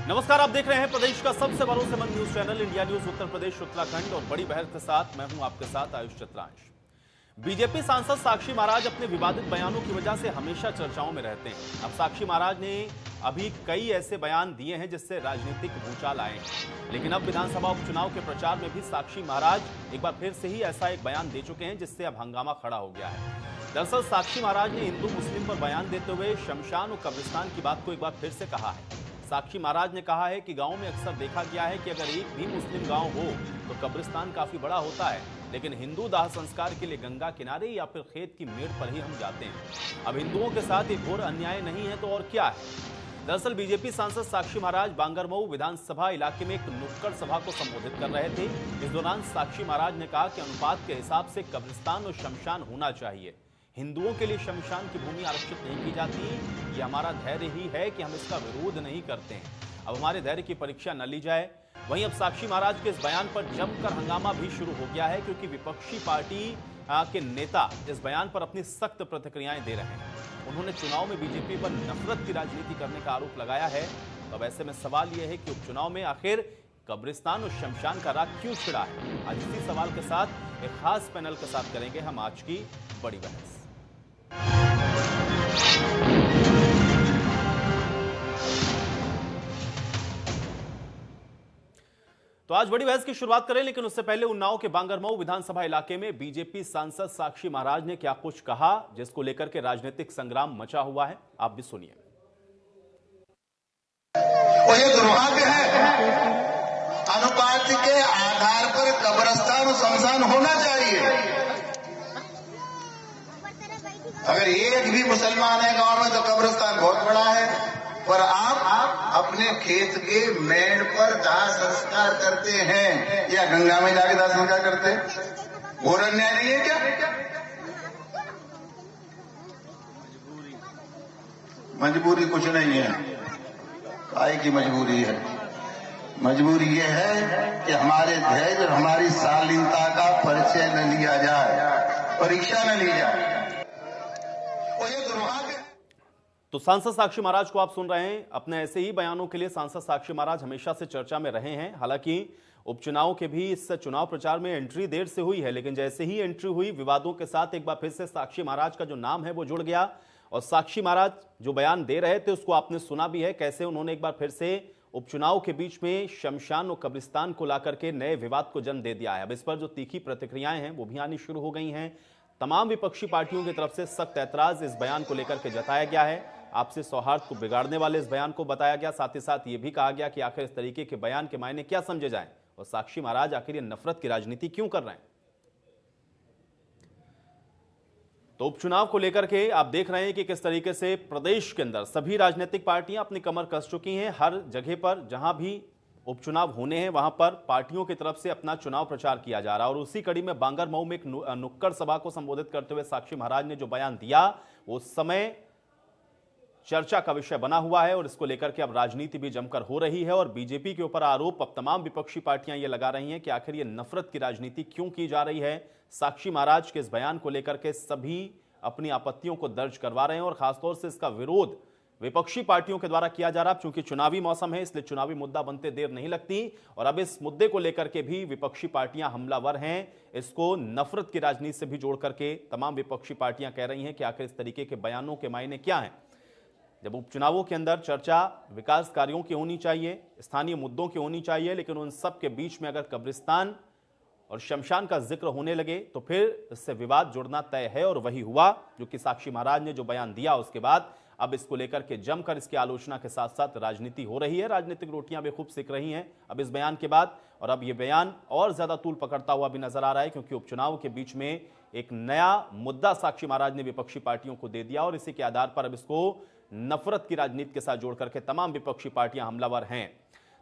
नमस्कार, आप देख रहे हैं प्रदेश का सबसे भरोसेमंद news channel India news Uttar Pradesh Uttarakhand और बड़ी बहस के साथ मैं हूं आपके साथ आयुष चतुरांश। बीजेपी सांसद साक्षी महाराज अपने विवादित बयानों की वजह से हमेशा चर्चाओं में रहते हैं। अब साक्षी महाराज ने अभी कई ऐसे बयान दिए हैं जिससे राजनीतिक भूचाल आए हैं, लेकिन अब विधानसभा उपचुनाव के प्रचार में भी साक्षी महाराज एक बार फिर से ही ऐसा एक बयान दे चुके हैं जिससे अब हंगामा खड़ा हो गया है। दरअसल साक्षी महाराज ने हिंदू मुस्लिम पर बयान देते हुए शमशान और कब्रिस्तान की बात को एक बार फिर से कहा है। साक्षी महाराज ने कहा है कि गांव में अक्सर देखा गया है कि अगर एक भी मुस्लिम गांव हो तो कब्रिस्तान काफी बड़ा होता है, लेकिन हिंदू दाह संस्कार के लिए गंगा किनारे या फिर खेत की मेड़ पर ही हम जाते हैं। अब हिंदुओं के साथ एक घोर अन्याय नहीं है तो और क्या है। दरअसल बीजेपी सांसद साक्षी महाराज बांगरमऊ विधानसभा इलाके में एक नुक्कड़ सभा को संबोधित कर रहे थे। इस दौरान साक्षी महाराज ने कहा कि अनुपात के हिसाब से कब्रिस्तान और शमशान होना चाहिए। हिंदुओं के लिए शमशान की भूमि आरक्षित नहीं की जाती। ये हमारा धैर्य ही है कि हम इसका विरोध नहीं करते हैं। अब हमारे धैर्य की परीक्षा न ली जाए। वहीं अब साक्षी महाराज के इस बयान पर जमकर हंगामा भी शुरू हो गया है, क्योंकि विपक्षी पार्टी के नेता इस बयान पर अपनी सख्त प्रतिक्रियाएं दे रहे हैं। उन्होंने चुनाव में बीजेपी पर नफरत की राजनीति करने का आरोप लगाया है। अब ऐसे में सवाल यह है कि उपचुनाव में आखिर कब्रिस्तान और शमशान का राग क्यों छिड़ा है। आज इसी सवाल के साथ एक खास पैनल के साथ करेंगे हम आज की बड़ी बहस। तो आज बड़ी बहस की शुरुआत करें, लेकिन उससे पहले उन्नाव के बांगरमऊ विधानसभा इलाके में बीजेपी सांसद साक्षी महाराज ने क्या कुछ कहा, जिसको लेकर के राजनीतिक संग्राम मचा हुआ है। आप भी सुनिए। ये दुर्भाग्य है, अनुपात के आधार पर कब्रिस्तान और शमशान होना चाहिए। अगर एक भी मुसलमान है गांव में तो कब्रिस्तान बहुत बड़ा है, पर आप अपने खेत के मेड़ पर दाह संस्कार करते हैं या गंगा में जाके दाह संस्कार करते हैं। घोर अन्याय नहीं है क्या? मजबूरी कुछ नहीं है। काय की मजबूरी है? मजबूरी ये है कि हमारे धैर्य और हमारी शालीनता का परिचय न लिया जाए, परीक्षा न ली जाए। तो सांसद साक्षी महाराज को आप सुन रहे हैं। अपने ऐसे ही बयानों के लिए सांसद साक्षी महाराज हमेशा से चर्चा में रहे हैं। हालांकि उपचुनाव के भी इस चुनाव प्रचार में एंट्री देर से हुई है, लेकिन जैसे ही एंट्री हुई विवादों के साथ एक बार फिर से साक्षी महाराज का जो नाम है वो जुड़ गया। और साक्षी महाराज जो बयान दे रहे थे उसको आपने सुना भी है, कैसे उन्होंने एक बार फिर से उपचुनाव के बीच में शमशान और कब्रिस्तान को लाकर के नए विवाद को जन्म दे दिया है। अब इस पर जो तीखी प्रतिक्रियाएं हैं वो भी आनी शुरू हो गई हैं। तमाम विपक्षी पार्टियों की तरफ से सख्त ऐतराज इस बयान को लेकर के जताया गया है। आपसे सौहार्द को बिगाड़ने वाले इस बयान को बताया गया। साथ ही साथ ये भी कहा गया कि आखिर इस तरीके के बयान के मायने क्या समझे जाएं और साक्षी महाराज आखिर ये नफरत की राजनीति क्यों कर रहे हैं। तो उपचुनाव को लेकर के आप देख रहे हैं कि किस तरीके से प्रदेश के अंदर सभी राजनीतिक पार्टियां अपनी कमर कस चुकी हैं। हर जगह पर जहां भी उपचुनाव होने हैं वहां पर पार्टियों की तरफ से अपना चुनाव प्रचार किया जा रहा है। और उसी कड़ी में बांगरमऊ में एक नुक्कड़ सभा को संबोधित करते हुए साक्षी महाराज ने जो बयान दिया वो उस समय चर्चा का विषय बना हुआ है और इसको लेकर के अब राजनीति भी जमकर हो रही है। और बीजेपी के ऊपर आरोप अब तमाम विपक्षी पार्टियां ये लगा रही हैं कि आखिर ये नफरत की राजनीति क्यों की जा रही है। साक्षी महाराज के इस बयान को लेकर के सभी अपनी आपत्तियों को दर्ज करवा रहे हैं और खासतौर से इसका विरोध विपक्षी पार्टियों के द्वारा किया जा रहा है। क्योंकि चुनावी मौसम है, इसलिए चुनावी मुद्दा बनते देर नहीं लगती। और अब इस मुद्दे को लेकर के भी विपक्षी पार्टियां हमलावर हैं। इसको नफरत की राजनीति से भी जोड़ करके तमाम विपक्षी पार्टियां कह रही हैं कि आखिर इस तरीके के बयानों के मायने क्या हैं। जब उपचुनावों के अंदर चर्चा विकास कार्यों की होनी चाहिए, स्थानीय मुद्दों की होनी चाहिए, लेकिन उन सब के बीच में अगर कब्रिस्तान और शमशान का जिक्र होने लगे तो फिर इससे विवाद जुड़ना तय है। और वही हुआ जो कि साक्षी महाराज ने जो बयान दिया उसके बाद अब इसको लेकर के जमकर इसकी आलोचना के साथ साथ राजनीति हो रही है। राजनीतिक रोटियां भी खूब सिक रही हैं अब इस बयान के बाद। और अब यह बयान और ज्यादा तूल पकड़ता हुआ भी नजर आ रहा है, क्योंकि उपचुनाव के बीच में एक नया मुद्दा साक्षी महाराज ने विपक्षी पार्टियों को दे दिया और इसी के आधार पर अब इसको नफरत की राजनीति के साथ जोड़ करके तमाम विपक्षी पार्टियां हमलावर हैं।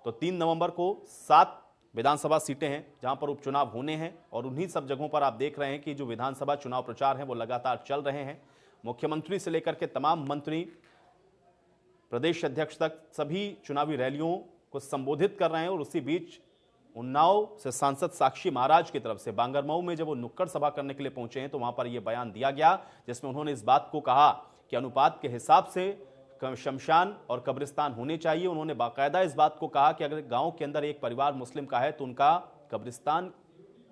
तो 3 नवंबर को 7 विधानसभा सीटें हैं जहां पर उपचुनाव होने हैं और उन्हीं सब जगहों पर आप देख रहे हैं कि जो विधानसभा चुनाव प्रचार है वो लगातार चल रहे हैं। मुख्यमंत्री से लेकर के तमाम मंत्री, प्रदेश अध्यक्ष तक सभी चुनावी रैलियों को संबोधित कर रहे हैं। और उसी बीच उन्नाव से सांसद साक्षी महाराज की तरफ से बांगरमऊ में जब वो नुक्कड़ सभा करने के लिए पहुंचे हैं तो वहां पर यह बयान दिया गया जिसमें उन्होंने इस बात को कहा कि अनुपात के हिसाब से शमशान और कब्रिस्तान होने चाहिए। उन्होंने बाकायदा इस बात को कहा कि अगर गांव के अंदर एक परिवार मुस्लिम का है तो उनका कब्रिस्तान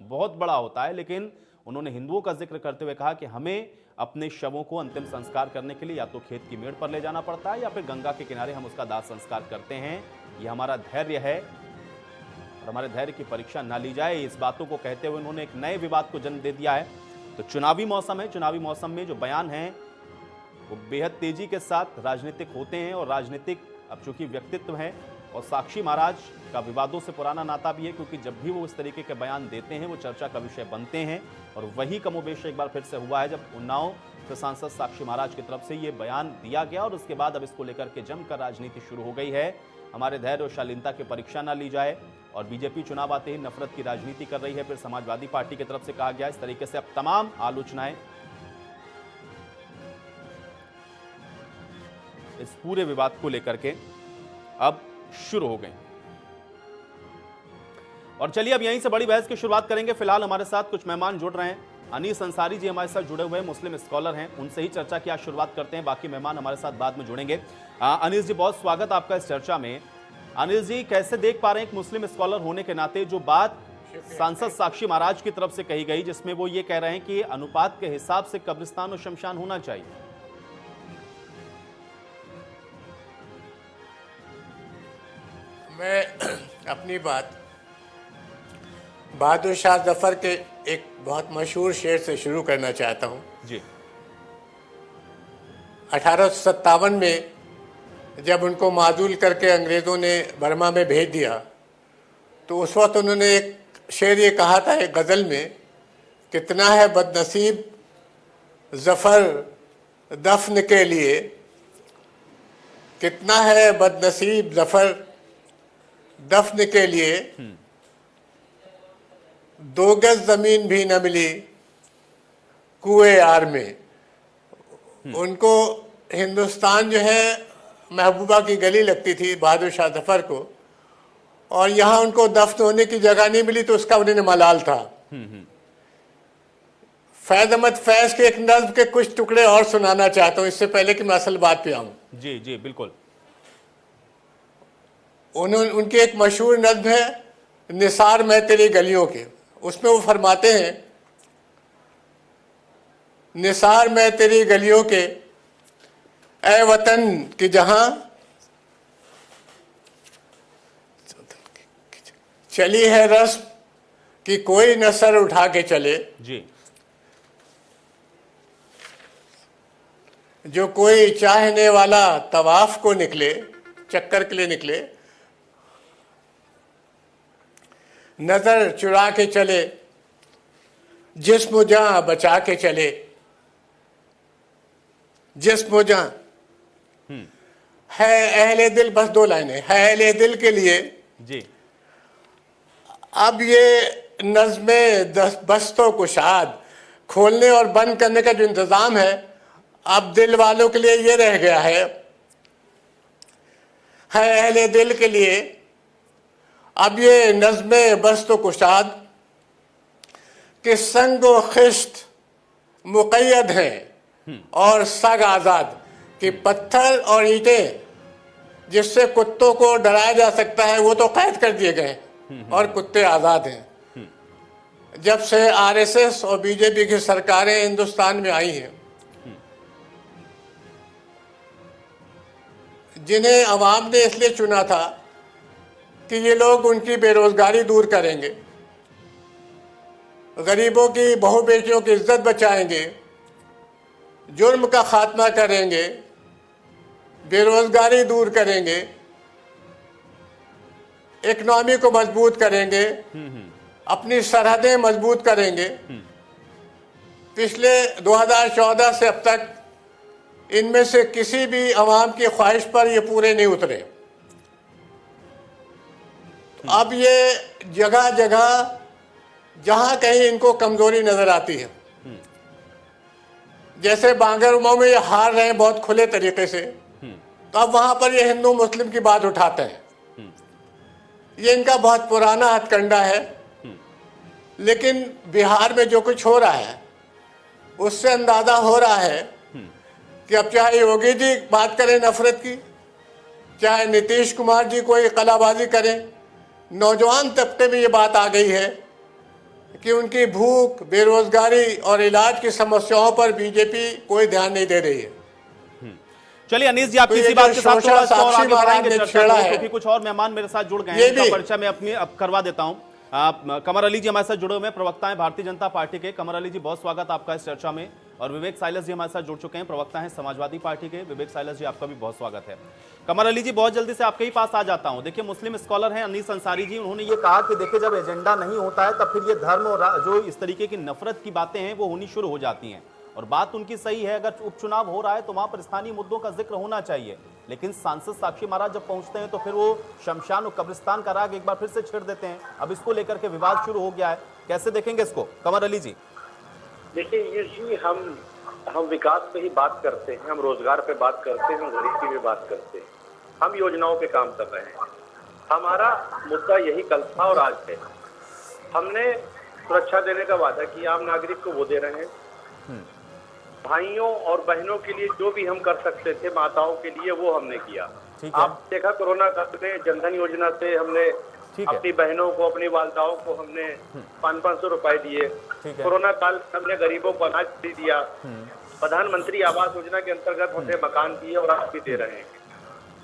बहुत बड़ा होता है, लेकिन उन्होंने हिंदुओं का जिक्र करते हुए कहा कि हमें अपने शवों को अंतिम संस्कार करने के लिए या तो खेत की मेड़ पर ले जाना पड़ता है या फिर गंगा के किनारे हम उसका दाह संस्कार करते हैं। यह हमारा धैर्य है और हमारे धैर्य की परीक्षा ना ली जाए। इस बातों को कहते हुए उन्होंने एक नए विवाद को जन्म दे दिया है। तो चुनावी मौसम है, चुनावी मौसम में जो बयान है वो बेहद तेजी के साथ राजनीतिक होते हैं और राजनीतिक अब चूंकि व्यक्तित्व है और साक्षी महाराज का विवादों से पुराना नाता भी है, क्योंकि जब भी वो इस तरीके के बयान देते हैं वो चर्चा का विषय बनते हैं। और वही कमोबेश एक बार फिर से हुआ है जब उन्नाव से सांसद साक्षी महाराज की तरफ से ये बयान दिया गया और उसके बाद अब इसको लेकर के जमकर राजनीति शुरू हो गई है। हमारे धैर्य और शालीनता की परीक्षा ना ली जाए और बीजेपी चुनाव आते ही नफरत की राजनीति कर रही है। फिर समाजवादी पार्टी की तरफ से कहा गया इस तरीके से अब तमाम आलोचनाएं इस पूरे विवाद को लेकर के अब शुरू हो गई। और चलिए अब यहीं से बड़ी बहस की शुरुआत करेंगे। फिलहाल हमारे साथ कुछ मेहमान जुड़ रहे हैं। अनीस अंसारी जी हमारे साथ जुड़े हुए मुस्लिम स्कॉलर हैं, उनसे ही चर्चा की आज शुरुआत करते हैं। बाकी मेहमान हमारे साथ बाद में जुड़ेंगे। अनीस जी, बहुत स्वागत आपका इस चर्चा में। अनिल जी, कैसे देख पा रहे हैं एक मुस्लिम स्कॉलर होने के नाते जो बात सांसद साक्षी महाराज की तरफ से कही गई, जिसमें वो ये कह रहे हैं कि अनुपात के हिसाब से कब्रिस्तान और शमशान होना चाहिए? मैं अपनी बात बहादुर शाह जफर के एक बहुत मशहूर शेर से शुरू करना चाहता हूँ जी। 1857 में जब उनको माजूल करके अंग्रेज़ों ने बर्मा में भेज दिया तो उस वक्त उन्होंने एक शेर ये कहा था एक गज़ल में, कितना है बदनसीब जफ़र दफन के लिए, कितना है बदनसीब जफ़र दफन के लिए, 2 गज ज़मीन भी न मिली कुएं यार में। उनको हिंदुस्तान जो है महबूबा की गली लगती थी बहादुर शाह जफर को, और यहाँ उनको दफन होने की जगह नहीं मिली तो उसका उन्हें मलाल था। फैज अहमद फैज के एक नज्म के कुछ टुकड़े और सुनाना चाहता हूँ इससे पहले कि मैं असल बात पे आऊँ। जी जी बिल्कुल। उनकी एक मशहूर नज्म है निसार मैं तेरी गलियों के, उसमें वो फरमाते हैं, निसार मैं तेरी गलियों के ऐ वतन की जहां चली है रस्म कि कोई न सर उठा के चले जी। जो कोई चाहने वाला तवाफ को निकले, चक्कर के लिए निकले, नजर चुरा के चले, जिस्म जां बचा के चले, जिस्म जां है अहले दिल। बस 2 लाइनें है अहले दिल के लिए जी। अब ये नज़्मे बस्तों कुशाद खोलने और बंद करने का जो इंतज़ाम है अब दिल वालों के लिए ये रह गया है अहले दिल के लिए अब ये नज़्मे बस्तो कुशाद के संग व खिश्त मुक़य्यद हैं और सग आज़ाद कि पत्थर और ईंटें जिससे कुत्तों को डराया जा सकता है वो तो कैद कर दिए गए और कुत्ते आज़ाद हैं। जब से आरएसएस और बीजेपी की सरकारें हिंदुस्तान में आई हैं, जिन्हें अवाम ने इसलिए चुना था कि ये लोग उनकी बेरोजगारी दूर करेंगे, गरीबों की बहू बेटियों की इज्जत बचाएंगे, जुर्म का खात्मा करेंगे, बेरोजगारी दूर करेंगे, इकनॉमी को मजबूत करेंगे, अपनी सरहदें मजबूत करेंगे। पिछले 2014 से अब तक इनमें से किसी भी अवाम की ख्वाहिश पर ये पूरे नहीं उतरे। तो अब ये जगह जगह जहां कहीं इनको कमजोरी नजर आती है, जैसे बांगरमऊ में ये हार रहे हैं बहुत खुले तरीके से, तो अब वहां पर ये हिंदू मुस्लिम की बात उठाते हैं। ये इनका बहुत पुराना हथकंडा है, लेकिन बिहार में जो कुछ हो रहा है उससे अंदाजा हो रहा है कि अब चाहे योगी जी बात करें नफरत की, चाहे नीतीश कुमार जी कोई कलाबाजी करें, नौजवान तबके में ये बात आ गई है कि उनकी भूख, बेरोजगारी और इलाज की समस्याओं पर बीजेपी कोई ध्यान नहीं दे रही है। चलिए अनीस जी, आप तो किसी बात के साथ थोड़ा सा और साक्षी आगे बढ़ाएंगे महाराज ने चर्चा छेड़ा को, है। क्योंकि कुछ और मेहमान मेरे साथ जुड़ गए ये हैं, इनका भी परिचय मैं अपनी अब करवा देता हूं। कमर अली जी हमारे साथ जुड़े हुए हैं, प्रवक्ता हैं भारतीय जनता पार्टी के। कमर अली जी, बहुत स्वागत आपका इस चर्चा में। और विवेक साइलस जी हमारे साथ जुड़ चुके हैं, प्रवक्ता हैं समाजवादी पार्टी के। विवेक साइलस जी, आपका भी बहुत स्वागत है। कमर अली जी, बहुत जल्दी से आपके ही पास आ जाता हूं। देखिए, मुस्लिम स्कॉलर हैं अनीस अंसारी जी, उन्होंने ये कहा कि देखिए, जब एजेंडा नहीं होता है तब फिर ये धर्म और जो इस तरीके की नफरत की बातें हैं वो होनी शुरू हो जाती हैं। और बात उनकी सही है, अगर उपचुनाव हो रहा है तो वहां पर स्थानीय मुद्दों का जिक्र होना चाहिए, लेकिन सांसद साक्षी महाराज जब पहुंचते हैं तो फिर वो शमशान और कब्रिस्तान का राग एक बार फिर से छेड़ देते हैं। अब इसको लेकर के विवाद शुरू हो गया है, कैसे देखेंगे इसको कमर अली जी? देखिए ये जी, हम विकास पे ही बात करते हैं, हम रोजगार पे बात करते हैं, हम गरीबी पे बात करते हैं, हम योजनाओं पे काम कर रहे हैं। हमारा मुद्दा यही कल था और आज है। हमने सुरक्षा देने का वादा किया, आम नागरिक को वो दे रहे हैं। भाइयों और बहनों के लिए जो भी हम कर सकते थे, माताओं के लिए, वो हमने किया। आप देखा कोरोना काल में जनधन योजना से हमने अपनी बहनों को, अपनी वालदाओं को हमने 500 रुपए दिए। कोरोना काल में हमने गरीबों को अनाज फ्री दिया। प्रधानमंत्री आवास योजना के अंतर्गत हमने मकान दिए और आज भी दे रहे हैं।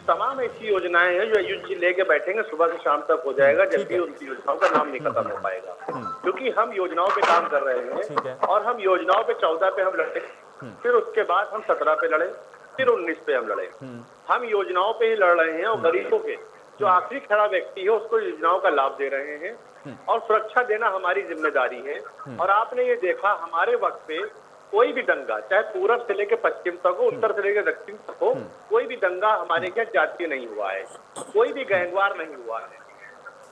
तमाम ऐसी योजनाएं हैं जो आयुष जी लेके बैठेंगे, सुबह से शाम तक हो जाएगा, जबकि उनकी योजनाओं का नाम नहीं खत्म हो पाएगा, क्योंकि हम योजनाओं पे काम कर रहे हैं। और हम योजनाओं पे 14 पे हम लड़े, फिर उसके बाद हम 17 पे लड़े, फिर 19 पे हम लड़े। हम योजनाओं पे ही लड़ रहे हैं और गरीबों के जो आखिरी खड़ा व्यक्ति है उसको योजनाओं का लाभ दे रहे हैं और सुरक्षा देना हमारी जिम्मेदारी है। और आपने ये देखा, हमारे वक्त पे कोई भी दंगा, चाहे पूरब से लेकर पश्चिम तक हो, उत्तर से लेकर दक्षिण तक हो, कोई भी दंगा हमारे यहाँ जातीय नहीं हुआ है, कोई भी गैंगवार नहीं हुआ है।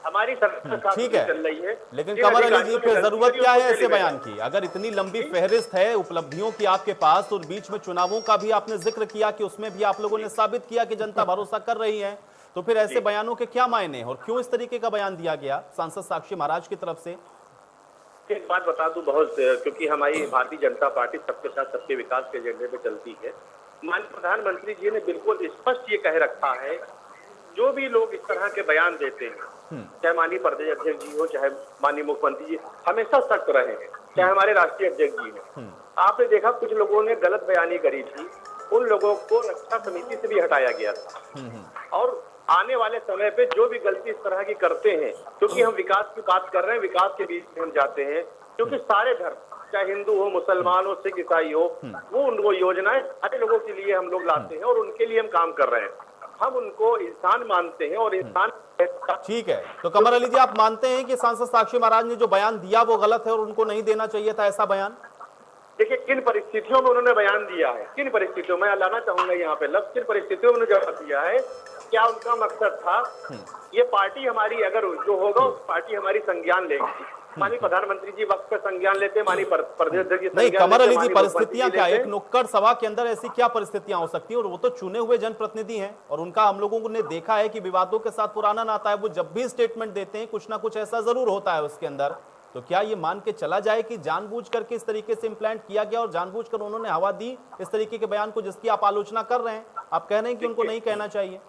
हमारी सरकार ठीक है, चल रही है। लेकिन कमर अली जी, फिर जरूरत क्या है ऐसे बयान की? अगर इतनी लंबी फहरिस्त है उपलब्धियों की आपके पास, और बीच में चुनावों का भी आपने जिक्र किया कि उसमें भी आप लोगों ने साबित किया कि जनता भरोसा कर रही है, तो फिर ऐसे बयानों के क्या मायने और क्यों इस तरीके का बयान दिया गया सांसद साक्षी महाराज की तरफ से? एक बात बता दूं, बहुत, क्योंकि हमारी भारतीय जनता पार्टी सबके साथ सबके विकास के एजेंडे पे चलती है। माननीय प्रधानमंत्री जी ने बिल्कुल स्पष्ट ये कह रखा है, जो भी लोग इस तरह के बयान देते हैं, चाहे माननीय प्रदेश अध्यक्ष जी हो, चाहे माननीय मुख्यमंत्री जी, हमेशा सख्त रहे हैं, चाहे हमारे राष्ट्रीय अध्यक्ष जी हो। आपने देखा कुछ लोगों ने गलत बयानी करी थी, उन लोगों को रक्षा समिति से भी हटाया गया था। और आने वाले समय पे जो भी गलती इस तरह की करते हैं, क्योंकि हम विकास की बात कर रहे हैं, विकास के बीच में हम जाते हैं, क्योंकि सारे धर्म, चाहे हिंदू हो, मुसलमान हो, सिख ईसाई हो, वो योजनाएं सारे लोगों के लिए हम लोग लाते हैं और उनके लिए हम काम कर रहे हैं। हम उनको इंसान मानते हैं और इंसान। ठीक है, तो कमर अली जी, आप मानते हैं कि सांसद साक्षी महाराज ने जो बयान दिया वो गलत है और उनको नहीं देना चाहिए था ऐसा बयान? देखिए, किन परिस्थितियों में उन्होंने बयान दिया है, किन परिस्थितियों में, लाना चाहूंगा यहाँ पे लफ्ज, किन परिस्थितियों में उन्होंने जवाब दिया है, क्या उनका मकसद था? ये पार्टी हमारी, अगर जो होगा उस पार्टी हमारी संज्ञान लेगी। माननीय प्रधानमंत्री जी वक्त पे संज्ञान लेते, माननीय प्रदेश अध्यक्ष नहीं, कमर अली जी, परिस्थितियां क्या, एक नुक्कड़ सभा के अंदर ऐसी क्या परिस्थितियां हो सकती हैं? और वो तो चुने हुए जनप्रतिनिधि हैं और उनका हम लोगों ने देखा है कि विवादों के साथ पुराना नाता है। वो जब भी स्टेटमेंट देते हैं कुछ ना कुछ ऐसा जरूर होता है उसके अंदर। तो क्या ये मान के चला जाए कि जानबूझ करके इस तरीके से इम्प्लांट किया गया और जानबूझकर उन्होंने हवा दी इस तरीके के बयान को जिसकी आप आलोचना कर रहे हैं? आप कह रहे हैं कि उनको नहीं कहना चाहिए।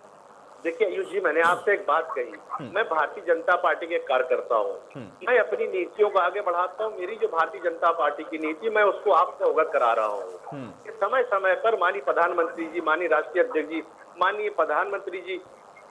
देखिए आयुष जी, मैंने आपसे एक बात कही, मैं भारतीय जनता पार्टी के कार्यकर्ता हूँ, मैं अपनी नीतियों को आगे बढ़ाता हूँ। मेरी जो भारतीय जनता पार्टी की नीति, मैं उसको आपसे अवगत करा रहा हूँ। समय समय पर माननीय प्रधानमंत्री जी, माननीय राष्ट्रीय अध्यक्ष जी, माननीय प्रधानमंत्री जी,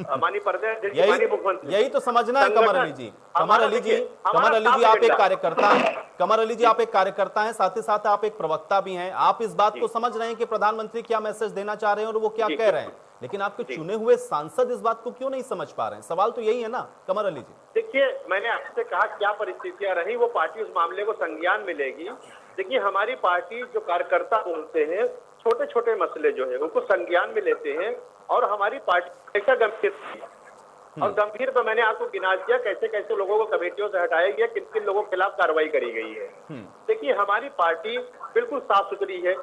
माननीय प्रदेश अध्यक्ष, माननीय मुख्यमंत्री, यही तो समझना है कमर अली जी। कमर अली जी, कमर अली जी, आप एक कार्यकर्ता हैं। कमर अली जी, आप एक कार्यकर्ता हैं, साथ ही साथ आप एक प्रवक्ता भी हैं। आप इस बात को समझ रहे हैं कि प्रधानमंत्री क्या मैसेज देना चाह रहे हैं और वो क्या कह रहे हैं, लेकिन आपके चुने हुए सांसद इस बात को क्यों नहीं समझ पा रहे हैं? सवाल तो यही है ना कमर अली जी। देखिए, मैंने आपसे कहा क्या परिस्थितियां रही, वो पार्टी उस मामले को संज्ञान में लेगी। देखिए, हमारी पार्टी जो कार्यकर्ता बोलते हैं, छोटे छोटे मसले जो है उनको संज्ञान में लेते हैं और हमारी पार्टी ऐसा गंभीर, और गंभीर तो मैंने आपको गिना दिया कैसे कैसे लोगों को कमेटियों से हटाया गया, किन किन लोगों के खिलाफ कार्रवाई करी गई है। देखिए, हमारी पार्टी बिल्कुल साफ सुथरी है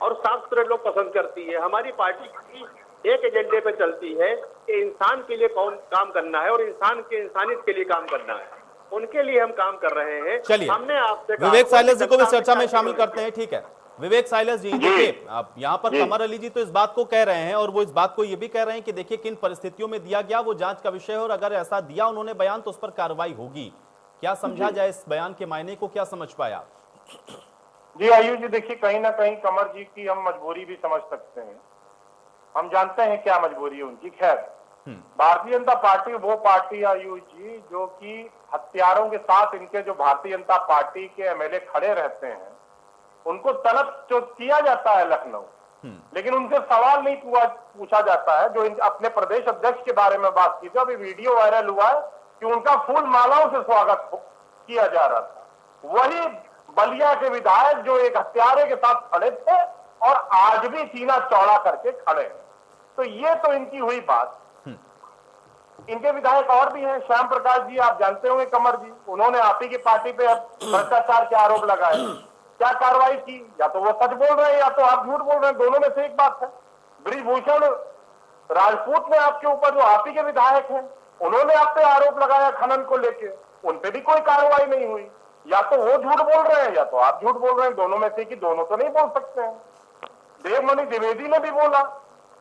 और साफ सुथरे लोग पसंद करती है। हमारी पार्टी की एक एजेंडे पे चलती है कि इंसान के लिए कौन काम करना है और इंसान के इंसानियत के लिए काम करना है, उनके लिए हम काम कर रहे हैं। चलिए, हमने आपसे विवेक साइलस जी को भी चर्चा में शामिल करते हैं। ठीक है, विवेक साइलस जी, देखिए आप यहाँ पर कमर अली जी तो इस बात को कह रहे हैं और वो इस बात को ये भी कह रहे हैं कि देखिए किन परिस्थितियों में दिया गया वो जांच का विषय है और अगर ऐसा दिया उन्होंने बयान तो उस पर कार्रवाई होगी। क्या समझा जाए इस बयान के मायने को, क्या समझ पाया? जी आयुष जी, देखिए कहीं ना कहीं कमर जी की हम मजबूरी भी समझ सकते हैं। हम जानते हैं क्या मजबूरी है उनकी। खैर, भारतीय जनता पार्टी वो पार्टी आयुष जी जो कि हथियारों के साथ इनके जो भारतीय जनता पार्टी के एमएलए खड़े रहते हैं उनको तलब जो किया जाता है लखनऊ, लेकिन उनसे सवाल नहीं पूछा जाता है। जो अपने प्रदेश अध्यक्ष के बारे में बात की थी, अभी वीडियो वायरल हुआ है कि उनका फूल मालाओं से स्वागत किया जा रहा था। वही बलिया के विधायक जो एक हत्यारे के साथ खड़े थे और आज भी सीना चौड़ा करके खड़े हैं। तो ये तो इनकी हुई बात। इनके विधायक और भी हैं, श्याम प्रकाश जी आप जानते होंगे कमर जी, उन्होंने आप ही की पार्टी पे भ्रष्टाचार के आरोप लगाए। क्या कार्रवाई की? या तो वो सच बोल रहे हैं या तो आप झूठ बोल रहे हैं, दोनों में से एक बात है। ब्रिजभूषण राजपूत ने आपके ऊपर, जो आप ही के विधायक हैं, उन्होंने आप पे आरोप लगाया खनन को लेके, उन पे भी कोई कार्रवाई नहीं हुई। या तो वो झूठ बोल रहे हैं या तो आप झूठ बोल रहे हैं, दोनों में से कि दोनों तो नहीं बोल सकते हैं। देवमणि द्विवेदी ने भी बोला,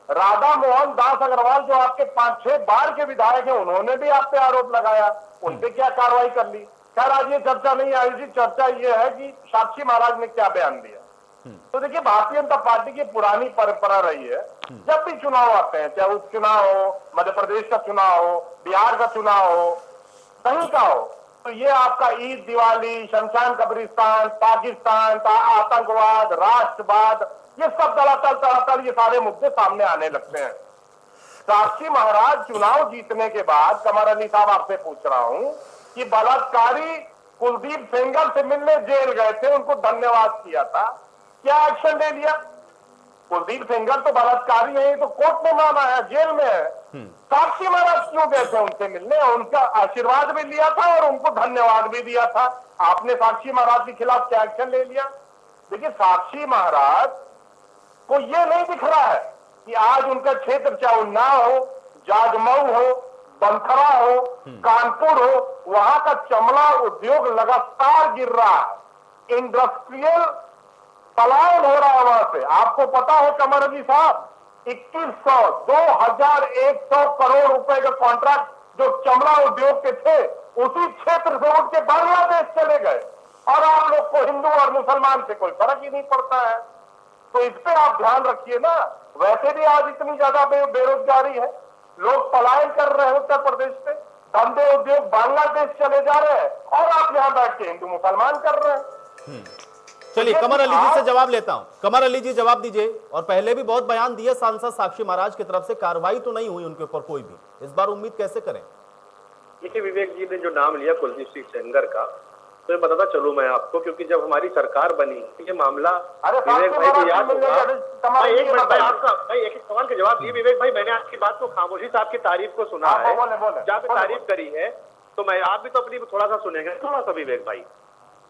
राधा मोहन दास अग्रवाल जो आपके 5-6 बार के विधायक हैं, उन्होंने भी आप पे आरोप लगाया, उन पे क्या कार्रवाई कर ली? खैर आज ये चर्चा नहीं आई जी, चर्चा ये है कि साक्षी महाराज ने क्या बयान दिया। तो देखिए भारतीय जनता पार्टी की पुरानी परंपरा रही है, जब भी चुनाव आते हैं, चाहे उपचुनाव हो, मध्य प्रदेश का चुनाव हो, बिहार का चुनाव हो, कहीं का हो, तो ये आपका ईद, दिवाली, शमशान कब्रिस्तान, पाकिस्तान, आतंकवाद, राष्ट्रवाद, ये सब तड़ातड़ ये सारे मुद्दे सामने आने लगते हैं। साक्षी महाराज चुनाव जीतने के बाद, कमर अली साहब आपसे पूछ रहा हूं कि बलात्कारी कुलदीप सेंगर से मिलने जेल गए थे, उनको धन्यवाद किया था, क्या एक्शन ले लिया? कुलदीप सेंगर तो बलात्कारी है, तो कोर्ट में माना है, जेल में है। साक्षी महाराज क्यों गए थे उनसे मिलने? उनका आशीर्वाद भी लिया था और उनको धन्यवाद भी दिया था। आपने साक्षी महाराज के खिलाफ क्या एक्शन ले लिया? देखिए साक्षी महाराज को ये नहीं दिख रहा है कि आज उनका क्षेत्र चाहे उन्नाव हो, जाजमऊ हो, बंथरा हो, कानपुर हो, वहां का चमड़ा उद्योग लगातार गिर रहा है, इंडस्ट्रियल पलायन हो रहा है वहां से। आपको पता है कमर अली साहब, 2100 करोड़ रुपए का कॉन्ट्रैक्ट जो चमड़ा उद्योग के थे उसी क्षेत्र से उठ के बांग्लादेश चले गए, और आप लोग को हिंदू और मुसलमान से कोई फर्क ही नहीं पड़ता है। तो इस पे आप ध्यान रखिए ना। वैसे भी आज इतनी ज्यादा बेरोजगारी है, लोग पलायन कर रहे हैं उत्तर प्रदेश से, धंधे उद्योग बांग्लादेश चले जा रहे हैं, और आप यहां बैठ के हिंदू मुसलमान कर रहे हैं। चलिए कमर अली जी से जवाब लेता हूं। कमर अली जी जवाब दीजिए। और पहले भी बहुत बयान दिए सांसद साक्षी महाराज की तरफ से, कार्रवाई तो नहीं हुई उनके ऊपर कोई भी, इस बार उम्मीद कैसे करें? देखिए विवेक जी ने जो नाम लिया कुलदीप सिंह सेंगर का, तो ये बताता चलूं मैं आपको, क्योंकि जब हमारी सरकार बनी ये मामला विवेक भाई को याद होगा। एक मिनट भाई, आपका भाई एक सवाल के जवाब दिए विवेक भाई। मैंने आपकी बात को खामोशी से आपकी तारीफ को सुना है, जहाँ पे तारीफ करी है, तो मैं आप भी तो अपनी थोड़ा सा सुनेंगे, थोड़ा सा विवेक भाई।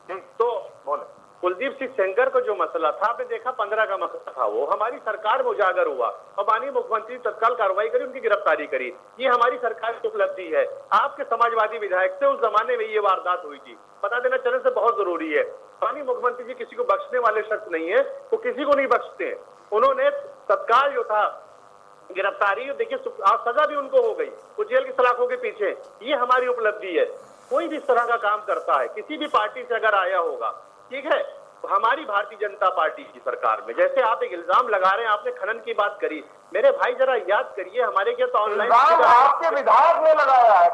तो बोले कुलदीप सिंह सेंगर का जो मसला था, आपने देखा 15 का मसला था, वो हमारी सरकार में उजागर हुआ और माननीय मुख्यमंत्री तत्काल कार्रवाई करी, उनकी गिरफ्तारी करी। ये हमारी सरकार की उपलब्धि है। आपके समाजवादी विधायक से उस जमाने में ये वारदात हुई थी, बता देना चलने से बहुत जरूरी है। माननीय मुख्यमंत्री जी किसी को बख्शने वाले शख्स नहीं है, वो किसी को नहीं बख्शते हैं। उन्होंने तत्काल जो था गिरफ्तारी, देखिए सजा भी उनको हो गई, वो जेल की सलाखों के पीछे। ये हमारी उपलब्धि है। कोई भी इस तरह का काम करता है, किसी भी पार्टी से अगर आया होगा, ठीक है, हमारी भारतीय जनता पार्टी की सरकार में, जैसे आप एक इल्जाम लगा रहे हैं, आपने खनन की बात करी, मेरे भाई जरा याद करिए, हमारे क्या तो ऑनलाइन आपके विधायक ने लगाया है।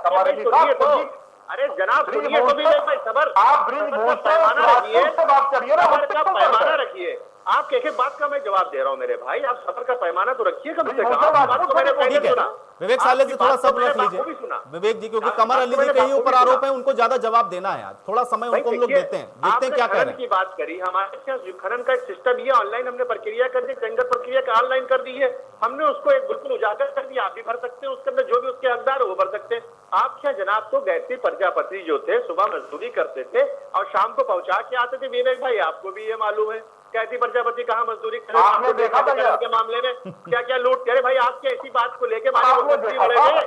अरे जनाब सुनिए तो भी भाई, सबर, आप पैमाना रखिए, बात करिए ना, सबर का पैमाना रखिए। आप एक एक बात का मैं जवाब दे रहा हूं मेरे भाई, आप सबर का पैमाना तो रखिए कम से कम। बात को मैंने पहले सुना। विवेक साले जी थोड़ा सब रख लीजिए विवेक जी, क्योंकि कमर अली जी के ही ऊपर आरोप है, उनको ज्यादा जवाब देना है आज, थोड़ा समय उनको हम लोग देते हैं, देखते हैं क्या कह रहे हैं। की बात करी, हमारे क्या खनन का एक सिस्टम ये ऑनलाइन हमने प्रक्रिया कर दी, टेंडर प्रक्रिया का ऑनलाइन कर दी है, हमने उसको एक बिल्कुल उजागर कर दिया। आप भी भर सकते हैं, उसके अंदर जो भी उसके हकदार है वो भर सकते हैं। आप क्या जनाब तो गायत्री प्रजापति जो थे, सुबह मजदूरी करते थे और शाम को पहुंचा के आते थे। विवेक भाई आपको भी ये मालूम है, गायत्री प्रजापति कहाँ मजदूरी आपने देखा था के मामले में क्या क्या लूट करे भाई। आपके ऐसी बात को लेके माननीय मुख्यमंत्री लड़े थे।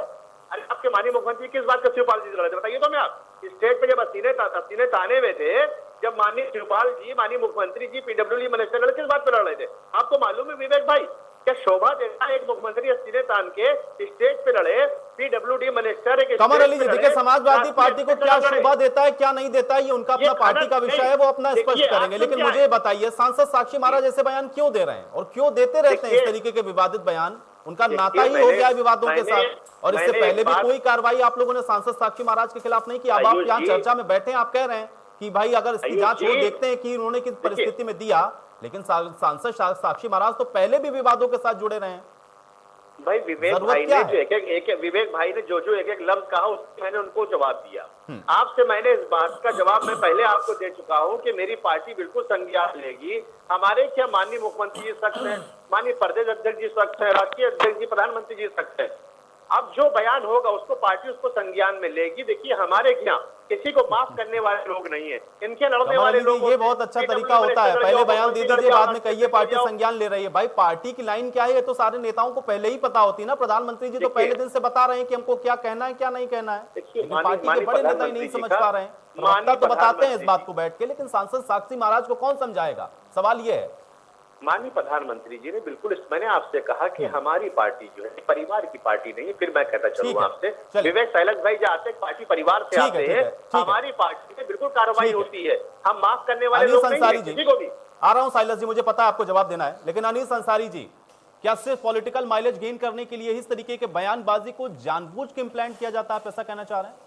अरे आपके माननीय मुख्यमंत्री किस बात का शिवपाल जी लड़े थे बताइए तो मैं। आप स्टेज पे जब हसीने ताने में थे जब माननीय शिवपाल जी, माननीय मुख्यमंत्री जी पीडब्ल्यूडी मिनिस्टर किस बात पर लड़ रहे थे? आपको मालूम है विवेक भाई, क्या शोभा देता है एक मुख्यमंत्री सीने तान के स्टेज पे लड़े, पीडब्ल्यूडी मिनिस्टर एक कमर अली जी, देखिए समाजवादी पार्टी को क्या शोभा देता है क्या नहीं देता है ये उनका अपना पार्टी का विषय है, वो अपना स्पष्ट करेंगे। लेकिन मुझे बताइए, सांसद साक्षी महाराज ऐसे बयान क्यों दे रहे हैं और क्यों देते रहते हैं इस तरीके के विवादित बयान? उनका नाता ही हो गया है विवादों के साथ। और इससे पहले भी कोई कार्रवाई आप लोगों ने सांसद साक्षी महाराज के खिलाफ नहीं की। अब आप यहाँ चर्चा में बैठे, आप कह रहे हैं कि भाई अगर इसकी जांच हो, देखते हैं कि उन्होंने किस परिस्थिति में दिया, लेकिन सांसद साक्षी महाराज तो पहले भी विवादों के साथ जुड़े रहे हैं। भाई विवेक भाई ने जो विवेक भाई ने जो एक लफ्ज कहा उससे मैंने उनको जवाब दिया। आपसे मैंने इस बात का जवाब मैं पहले आपको दे चुका हूं कि मेरी पार्टी बिल्कुल संज्ञान लेगी। हमारे क्या माननीय मुख्यमंत्री जी सख्त है, माननीय प्रदेश अध्यक्ष जी सख्त है, राष्ट्रीय अध्यक्ष जी, प्रधानमंत्री जी सख्त है। अब जो बयान होगा उसको पार्टी उसको संज्ञान में लेगी। देखिए हमारे यहाँ किसी को माफ करने वाले लोग नहीं है, इनके लड़ने वाले लोग। ये बहुत अच्छा तरीका होता है, पहले बयान दे दीजिए, बाद में कहिए पार्टी संज्ञान ले रही है। भाई पार्टी की लाइन क्या है ये तो सारे नेताओं को पहले ही पता होती है ना। प्रधानमंत्री जी तो पहले दिन से बता रहे हैं कि हमको क्या कहना है क्या नहीं कहना है। पार्टी के बड़े नेता ही नहीं समझ पा रहे हैं, प्रवक्ता तो बताते हैं इस बात को बैठ के, लेकिन सांसद साक्षी महाराज को कौन समझाएगा? सवाल ये है। माननीय प्रधानमंत्री जी ने बिल्कुल, मैंने आपसे कहा कि हमारी पार्टी जो है परिवार की पार्टी नहीं है। फिर मैं कहता चलूँ आपसे, विवेक साइलज भाई जाते पार्टी परिवार से आते हैं, हमारी पार्टी में बिल्कुल कार्रवाई होती है, हम माफ करने वाले लोग नहीं हैं किसी को भी। आ रहा हूं साइलज जी, मुझे पता है आपको जवाब देना है, लेकिन अनिल अंसारी जी, क्या सिर्फ पॉलिटिकल माइलेज गेन करने के लिए इस तरीके के बयानबाजी को जानबूझ के इम्प्लांट किया जाता है, आप ऐसा कहना चाह रहे हैं?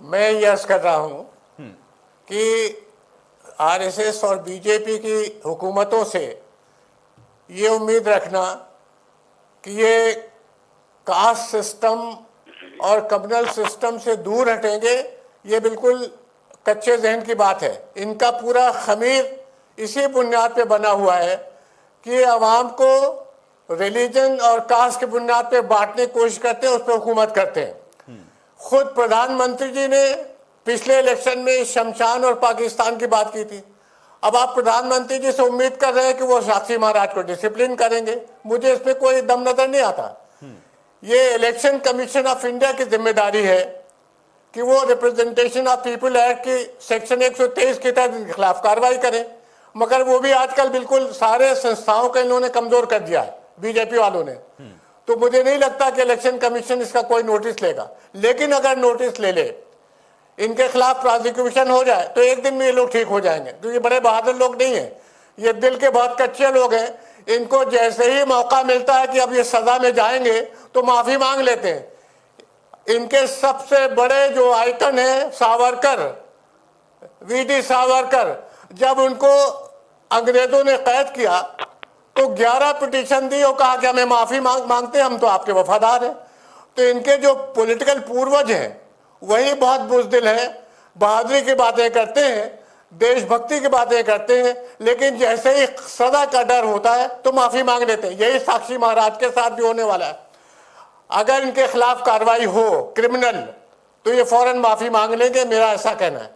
मैं यस कर रहा हूं कि आरएसएस और बीजेपी की हुकूमतों से ये उम्मीद रखना कि ये कास्ट सिस्टम और कम्युनल सिस्टम से दूर हटेंगे, ये बिल्कुल कच्चे जहन की बात है। इनका पूरा खमीर इसी बुनियाद पे बना हुआ है कि आवाम को रिलीजन और कास्ट के बुनियाद पे बांटने की कोशिश करते हैं, उस पर हुकूमत करते हैं। खुद प्रधानमंत्री जी ने पिछले इलेक्शन में शमशान और पाकिस्तान की बात की थी। अब आप प्रधानमंत्री जी से उम्मीद कर रहे हैं कि वो साक्षी महाराज को डिसिप्लिन करेंगे, मुझे इस पे कोई दम नजर नहीं आता। ये इलेक्शन कमीशन ऑफ इंडिया की जिम्मेदारी है कि वो रिप्रेजेंटेशन ऑफ पीपल एक्ट की सेक्शन 123 के तहत खिलाफ कार्रवाई करें, मगर वो भी आजकल बिल्कुल सारे संस्थाओं को इन्होंने कमजोर कर दिया है बीजेपी वालों ने। तो मुझे नहीं लगता कि इलेक्शन कमीशन इसका कोई नोटिस लेगा, लेकिन अगर नोटिस ले ले, इनके खिलाफ प्रोसिक्यूशन हो जाए तो एक दिन में ये लोग ठीक हो जाएंगे, क्योंकि ये बड़े बहादुर लोग नहीं है, ये दिल के बहुत कच्चे लोग हैं। इनको जैसे ही मौका मिलता है कि अब ये सजा में जाएंगे तो माफी मांग लेते हैं। इनके सबसे बड़े जो आइकन है सावरकर, वीडी सावरकर, जब उनको अंग्रेजों ने कैद किया तो 11 पिटीशन दी और कहा कि हमें माफी मांगते हैं, हम तो आपके वफादार हैं। तो इनके जो पॉलिटिकल पूर्वज हैं वही बहुत बुज़दिल है, बहादुरी की बातें करते हैं, देशभक्ति की बातें करते हैं, लेकिन जैसे ही सजा का डर होता है तो माफी मांग लेते हैं। यही साक्षी महाराज के साथ भी होने वाला है। अगर इनके खिलाफ कार्रवाई हो क्रिमिनल तो ये फौरन माफी मांग लेंगे, मेरा ऐसा कहना है।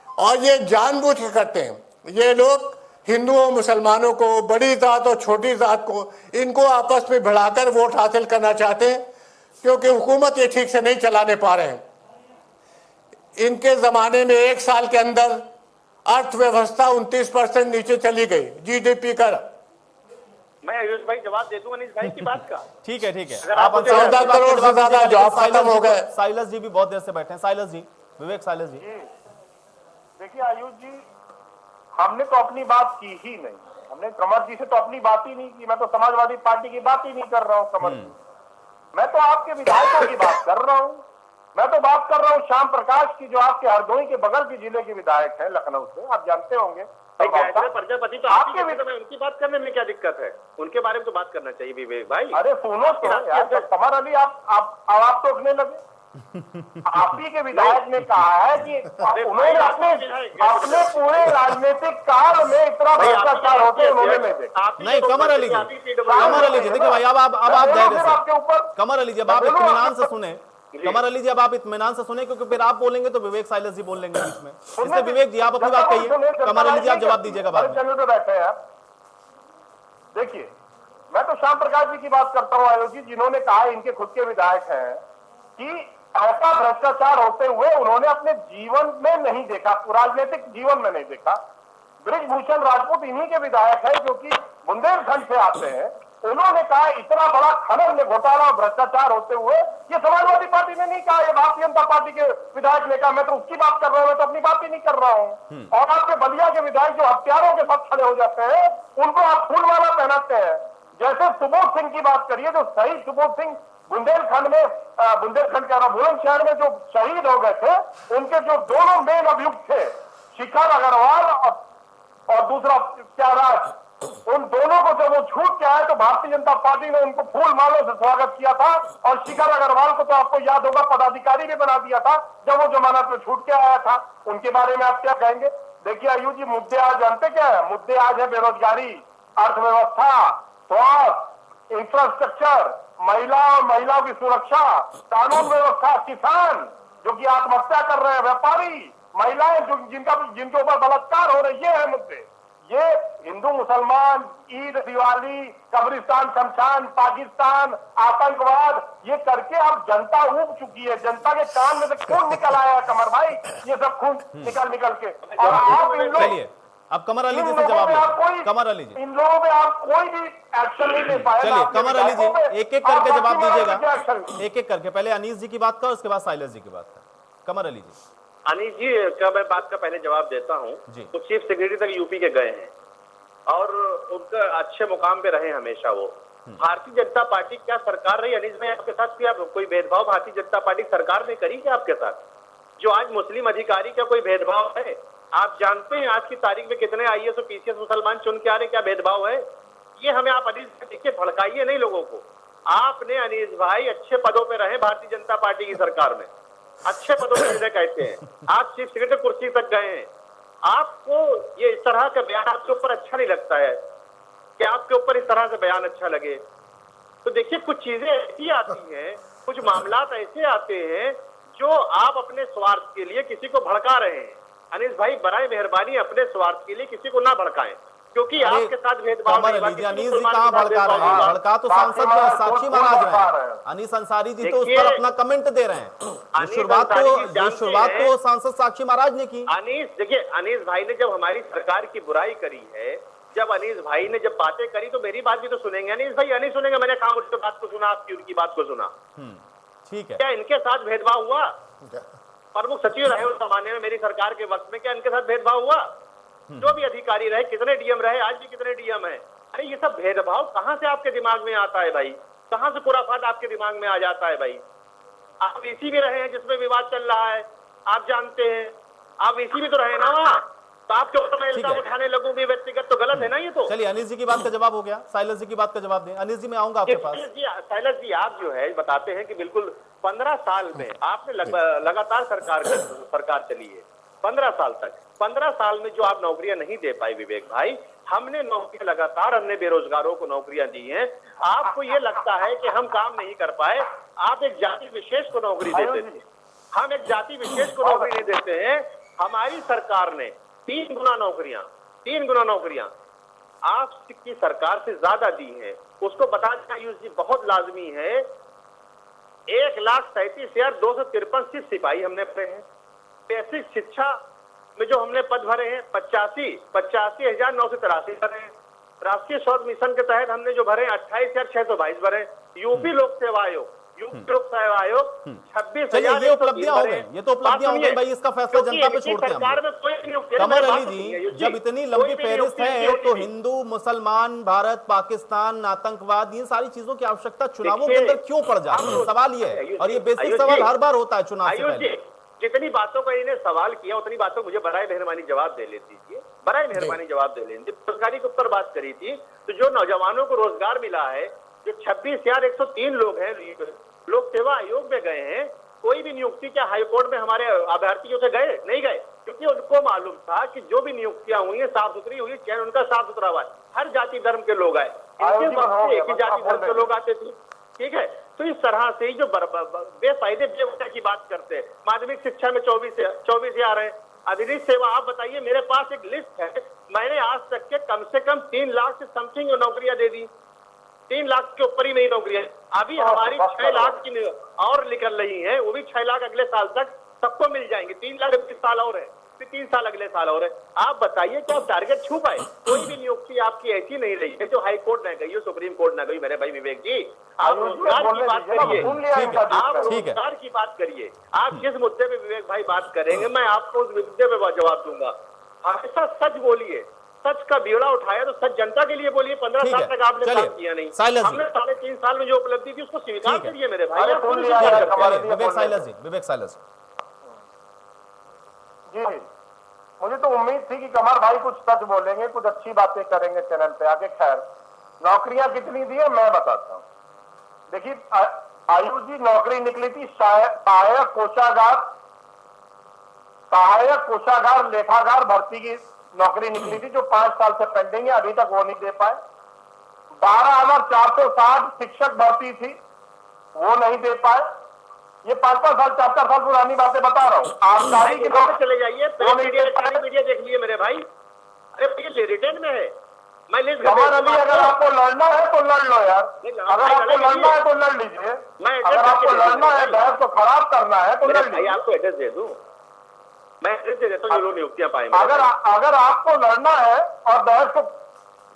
और ये जानबूझ के करते हैं। ये लोग हिंदुओं मुसलमानों को, बड़ी जात और छोटी जात को, इनको आपस में भिड़ाकर वोट हासिल करना चाहते हैं, क्योंकि हुकूमत ये ठीक से नहीं चलाने पा रहे हैं। इनके जमाने में 1 साल के अंदर अर्थव्यवस्था 29% नीचे चली गई, जीडीपी का। मैं आयुष भाई जवाब दे दूंगा अनिल भाई की बात का। ठीक है ठीक है, आप 14 करोड़ से ज्यादा जॉब खत्म हो गए। साइलस जी भी बहुत देर से बैठे हैं। साइलस जी, विवेक साइलस जी, देखिए आयुष जी, हमने तो अपनी बात की ही नहीं, हमने कमर जी से तो अपनी बात ही नहीं की। मैं तो समाजवादी पार्टी की बात ही नहीं कर रहा हूँ कमर जी, मैं तो आपके विधायकों की बात कर रहा हूँ। मैं तो बात कर रहा हूँ श्याम प्रकाश की, जो आपके हरदोई के बगल के जिले के विधायक हैं, लखनऊ से, आप जानते होंगे। प्रजापति तो आपके उनकी बात करने में क्या दिक्कत है? उनके बारे में तो बात करना चाहिए विवेक भाई। अरे सुनो तो यार, कमर अली आप तो उठने लगे। आप ही के विधायक ने कहा है कि उन्होंने अपने पूरे राजनीतिक काल में इतना भ्रष्टाचार होते उन्होंने नहीं। कमर अली जी देखिए भाई, अब आप आपके ऊपर कमर अली जी, अब आप इत्मीनान से सुने, कमर अली जी अब आप इत्मीनान से सुने, क्योंकि फिर आप बोलेंगे तो विवेक साइलस जी बोल लेंगे बीच में। इसलिए विवेक जी आप अपनी बात कहिए, कमर अली जी आप जवाब दीजिएगा बाद में। चैनल पे बैठे हैं आप। देखिए, मैं तो श्याम प्रकाश जी की बात करता हूँ आयुष जी, जिन्होंने कहा, इनके खुद के विधायक हैं, कि ऐसा भ्रष्टाचार होते हुए उन्होंने अपने जीवन में नहीं देखा, राजनीतिक जीवन में नहीं देखा। बृजभूषण राजपूत इन्हीं के विधायक है जो कि बुंदेलखंड से आते हैं। उन्होंने कहा इतना बड़ा खनन में घोटाला और भ्रष्टाचार होते हुए, ये समाजवादी पार्टी ने नहीं कहा, ये भारतीय जनता पार्टी के विधायक ने कहा। मैं तो उसकी बात कर रहा हूं, मैं तो अपनी बात ही नहीं कर रहा हूं। और आपके बलिया के विधायक जो हत्यारों के साथ खड़े हो जाते हैं, उनको आप फूलमाला पहनाते हैं। जैसे सुबोध सिंह की बात करिए, जो शहीद सुबोध सिंह बुंदेलखंड में, बुंदेलखंड कह रहा बुलंदशहर में जो शहीद हो गए थे, उनके जो दोनों मेन अभियुक्त थे, शिखर अग्रवाल और दूसरा त्यागराज, उन दोनों को जब वो छूट के आए तो भारतीय जनता पार्टी ने उनको फूल मालों से स्वागत किया था। और शिखर अग्रवाल को तो आपको याद होगा पदाधिकारी भी बना दिया था जब वो जमानत में छूट के आया था। उनके बारे में आप क्या कहेंगे? देखिए आयुष जी, मुद्दे आज जानते क्या है? मुद्दे आज है बेरोजगारी, अर्थव्यवस्था, स्वास्थ्य, इंफ्रास्ट्रक्चर, महिलाओं की सुरक्षा, कानून व्यवस्था, किसान जो कि आत्महत्या कर रहे हैं, व्यापारी, महिलाएं जो जिनके ऊपर बलात्कार हो रहे, ये है मुद्दे। ये हिंदू मुसलमान, ईद, दिवाली, कब्रिस्तान, शमशान, पाकिस्तान, आतंकवाद, ये करके अब जनता ऊब चुकी है। जनता के कान में से खून निकल आया है कमर भाई, ये सब खून निकल के। और आप इन लोग, अब कमर अली जी से जवाब दें। कमर अली जी, इन लोगों में आप कोई भी एक्शन नहीं ले पाए। चलिए कमर अली जी एक एक करके जवाब दीजिएगा, एक एक करके। पहले अनीस जी की बात कर, उसके बाद साइलस जी की बात कर। कमर अली जी। अनिल जी का मैं बात का पहले जवाब देता हूं। तो चीफ सेक्रेटरी तक यूपी के गए हैं और उनका अच्छे मुकाम पे रहे हमेशा वो। भारतीय जनता पार्टी क्या सरकार रही अनिल में आपके साथ? क्या कोई भेदभाव भारतीय जनता पार्टी सरकार ने करी क्या आपके साथ? जो आज मुस्लिम अधिकारी का कोई भेदभाव है? आप जानते हैं आज की तारीख में कितने आईएएस और पीसीएस मुसलमान चुन के आ रहे, क्या भेदभाव है? ये हमें आप अनिल देखिए भड़काइए नहीं लोगों को। आपने अनिल भाई अच्छे पदों पे रहे भारतीय जनता पार्टी की सरकार में, अच्छे पदों पर जिसे कहते हैं। आप चीफ सेक्रेटरी कुर्सी तक गए हैं। आपको ये इस तरह का बयान आपके ऊपर अच्छा नहीं लगता है कि आपके ऊपर इस तरह से बयान अच्छा लगे? तो देखिए कुछ चीजें ऐसी आती हैं, कुछ मामलात ऐसे आते हैं जो आप अपने स्वार्थ के लिए किसी को भड़का रहे हैं। अनिल भाई बराए मेहरबानी अपने स्वार्थ के लिए किसी को ना भड़काएं, क्योंकि आपके साथ भेदभाव नहीं। अनीस जी कहाँ भड़का रहे हैं? भड़का तो सांसद साक्षी महाराज रहे हैं। अनीस अंसारी जी तो उस पर अपना कमेंट दे रहे हैं। शुरुआत तो सांसद साक्षी महाराज ने की। अनीस देखिए, अनीस भाई ने जब हमारी सरकार की बुराई करी है, जब अनीस भाई ने जब बातें करी तो मेरी बात भी तो सुनेंगे। अनीस भाई नहीं सुनेंगे? मैंने कहा उसकी बात को सुना, आपकी उनकी बात को सुना। ठीक है। क्या इनके साथ भेदभाव हुआ? प्रमुख सचिव रहे उस जमाने में मेरी सरकार के वक्त में, क्या इनके साथ भेदभाव हुआ? जो भी अधिकारी रहे, कितने डीएम रहे, आज भी कितने डीएम है? अरे ये सब भेदभाव कहां से आपके दिमाग में आता है भाई? कहां से खुराफात आपके दिमाग में आ जाता है भाई? आप वीसी भी रहे हैं जिसमें विवाद चल रहा है, आप जानते हैं। आप वीसी भी तो रहे ना वहां, तो आपके ऊपर मैं इल्जाम उठाने लगूं भी व्यक्तिगत, तो गलत है ना ये तो। चलिए अनिस जी की बात का जवाब हो गया, साइलस जी की बात का जवाब दें। अनिस जी मैं आऊंगा आपके पास। साइलस जी आप जो है बताते हैं कि बिल्कुल 15 साल में आपने लगातार सरकार चली है 15 साल तक। 15 साल में जो आप नौकरियां नहीं दे पाए विवेक भाई, हमने नौकरियां लगातार, हमने बेरोजगारों को नौकरियां दी हैं। आपको ये लगता है कि हम काम नहीं कर पाए? आप एक जाति विशेष को नौकरी देते थे, हम एक जाति विशेष को नौकरी नहीं देते हैं। हमारी सरकार ने 3 गुना नौकरियां आपकी सरकार से ज्यादा दी हैं। उसको बताना आयुष जी बहुत लाजमी है। 1,37,253 सिपाही हमने भरे हैं। बेसिक शिक्षा में जो हमने पद भरे हैं 85,983 भरे हैं। राष्ट्रीय शोध मिशन के तहत हमने जो भरे 28,622 भरे। यूपी लोक सेवा आयोग 26,000। ये उपलब्धियां हो गई, ये तो उपलब्धियां हो गई भाई, इसका फैसला जनता पे छोड़ते हैं। कमर अली जी जब इतनी लंबी फहरिस्त है तो हिंदू, मुसलमान, भारत, पाकिस्तान, आतंकवाद, इन सारी चीजों की आवश्यकता चुनावों के अंदर क्यों पड़ जाती है? सवाल ये है, और ये बेसिक सवाल हर बार होता है चुनाव से पहले। जितनी बातों का इन्हें सवाल किया उतनी बातों मुझे बराए मेहरबानी जवाब दे लेती, बराए मेहरबानी जवाब दे लेती। रोजगारी के ऊपर बात करी थी, तो जो नौजवानों को रोजगार मिला है, जो 26,103 लोग हैं लोक सेवा आयोग में गए हैं, कोई भी नियुक्ति क्या हाईकोर्ट में हमारे अभ्यर्थी जो थे गए? नहीं गए, क्योंकि उनको मालूम था कि जो भी नियुक्तियां हुई है साफ सुथरी हुई, चयन उनका साफ सुथरा हुआ है। हर जाति धर्म के लोग आए, एक ही जाति धर्म के लोग आते थे। ठीक है, तो इस तरह से जो बेफायदे बेवजह की बात करते हैं। माध्यमिक शिक्षा में 24,000 है। अधिनिष्ठ सेवा आप बताइए, मेरे पास एक लिस्ट है, मैंने आज तक के कम से कम 3 लाख से समथिंग नौकरियां दे दी। 3 लाख के ऊपर ही मेरी नौकरियां। अभी हमारी 6 लाख की और निकल रही हैं, वो भी 6 लाख अगले साल तक सबको मिल जाएंगे। 3 लाख इस साल और है, फिर 3 साल अगले साल और है। आप बताइए क्या टारगेट छू पाए? कोई भी नियुक्ति आपकी ऐसी नहीं रही है जो हाई कोर्ट न गई हो, सुप्रीम कोर्ट न गई। मेरे भाई विवेक जी, आप रोजगार की बात करिए, आप रोजगार की बात करिए। आप जिस मुद्दे पे विवेक भाई बात करेंगे, मैं आपको उस मुद्दे पे जवाब दूंगा। हमेशा सच बोलिए, सच का बीड़ा उठाया तो सच जनता के लिए बोलिए। 15 साल तक आपने काम किया नहीं, हमने 3.5 साल में जो उपलब्धि थी उसको स्वीकार करिए मेरे भाई। विवेक साइलस जी, मुझे तो उम्मीद थी कि कमर भाई कुछ सच बोलेंगे, कुछ अच्छी बातें करेंगे चैनल पे आके। खैर, नौकरियां कितनी दी है मैं बताता हूँ। देखिए, आयुष जी, नौकरी निकली थी सहायक कोषागार लेखागार भर्ती की नौकरी निकली थी, जो 5 साल से पेंडिंग है, अभी तक वो नहीं दे पाए। 12,460 शिक्षक भर्ती थी, वो नहीं दे पाए। ये 5-5 साल 4-4 साल पुरानी बातें बता रहा हूँ। आबकारी की नौकरी चले जाइए, मीडिया देख लिए मेरे भाई। अरे रिटर्न में है, मैं लिस्ट कमर अली, अगर आपको लड़ना है तो लड़ लो यार, अगर आपको लड़ना है तो लड़ लीजिए। अगर आपको लड़ना है, बहस को खराब करना है तो लड़ लीजिए। आपको एड्रेस दे दूं, मैं एड्रेस दे देता हूँ, जो लोग नियुक्तियां पाए। अगर आपको लड़ना है और बहस को,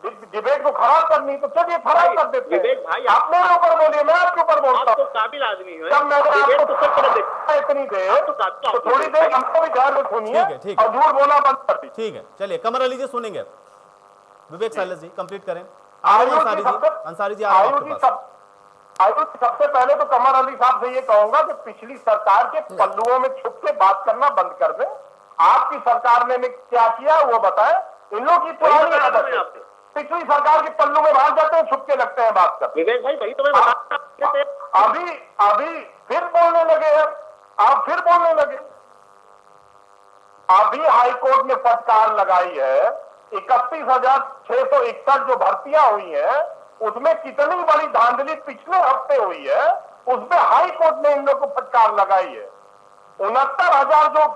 डिबेट को खराब करनी, तो चलिए खराब कर देते हैं। विवेक भाई, आप मेरे ऊपर बोलिए, मैं आपके ऊपर बोलता हूँ। काबिल आदमी है, जब मैं आपको इतनी देर तो थोड़ी देर हमको भी ध्यान में सुनिए और झूठ बोलना बंद कर दीजिए। ठीक है, चलिए कमर अली जी सुनेंगे। विवेक साइलस जी कंप्लीट करें। अंसारी जी, आयुष, सबसे पहले तो कमर अली साहब से ये कहूंगा कि पिछली सरकार के पल्लुओं में छुप के बात करना बंद कर दें। आपकी सरकार ने क्या किया वो बताएं। इन लोग की पुरानी आदत है, पिछली सरकार के पल्लू में भाग जाते हैं, छुप के लगते हैं बात करते। विवेक भाई, वही तो मैं बता, अभी फिर बोलने लगे हैं, आप फिर बोलने लगे। अभी हाईकोर्ट ने फटकार लगाई है, 31,661 जो भर्तियां हुई हैं, उसमें कितनी बड़ी धांधली पिछले हफ्ते हुई है, उसमें हाई कोर्ट ने इन लोगों को फटकार लगाई है। 69,000 जो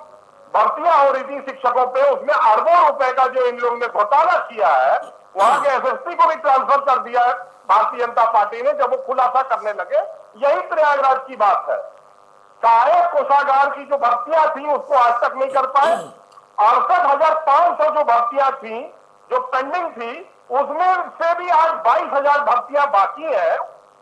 भर्तियां हो रही थी शिक्षकों पे, उसमें अरबों रुपए का जो इन लोगों ने घोटाला किया है, वहां के एसएसपी को भी ट्रांसफर कर दिया है भारतीय जनता पार्टी ने, जब वो खुलासा करने लगे। यही प्रयागराज की बात है। सहायक कोषागार की जो भर्तियां थी उसको आज तक नहीं कर पाए। 68,500 जो भर्तियां थी जो पेंडिंग थी, उसमें से भी आज 22,000 भर्तियां बाकी है,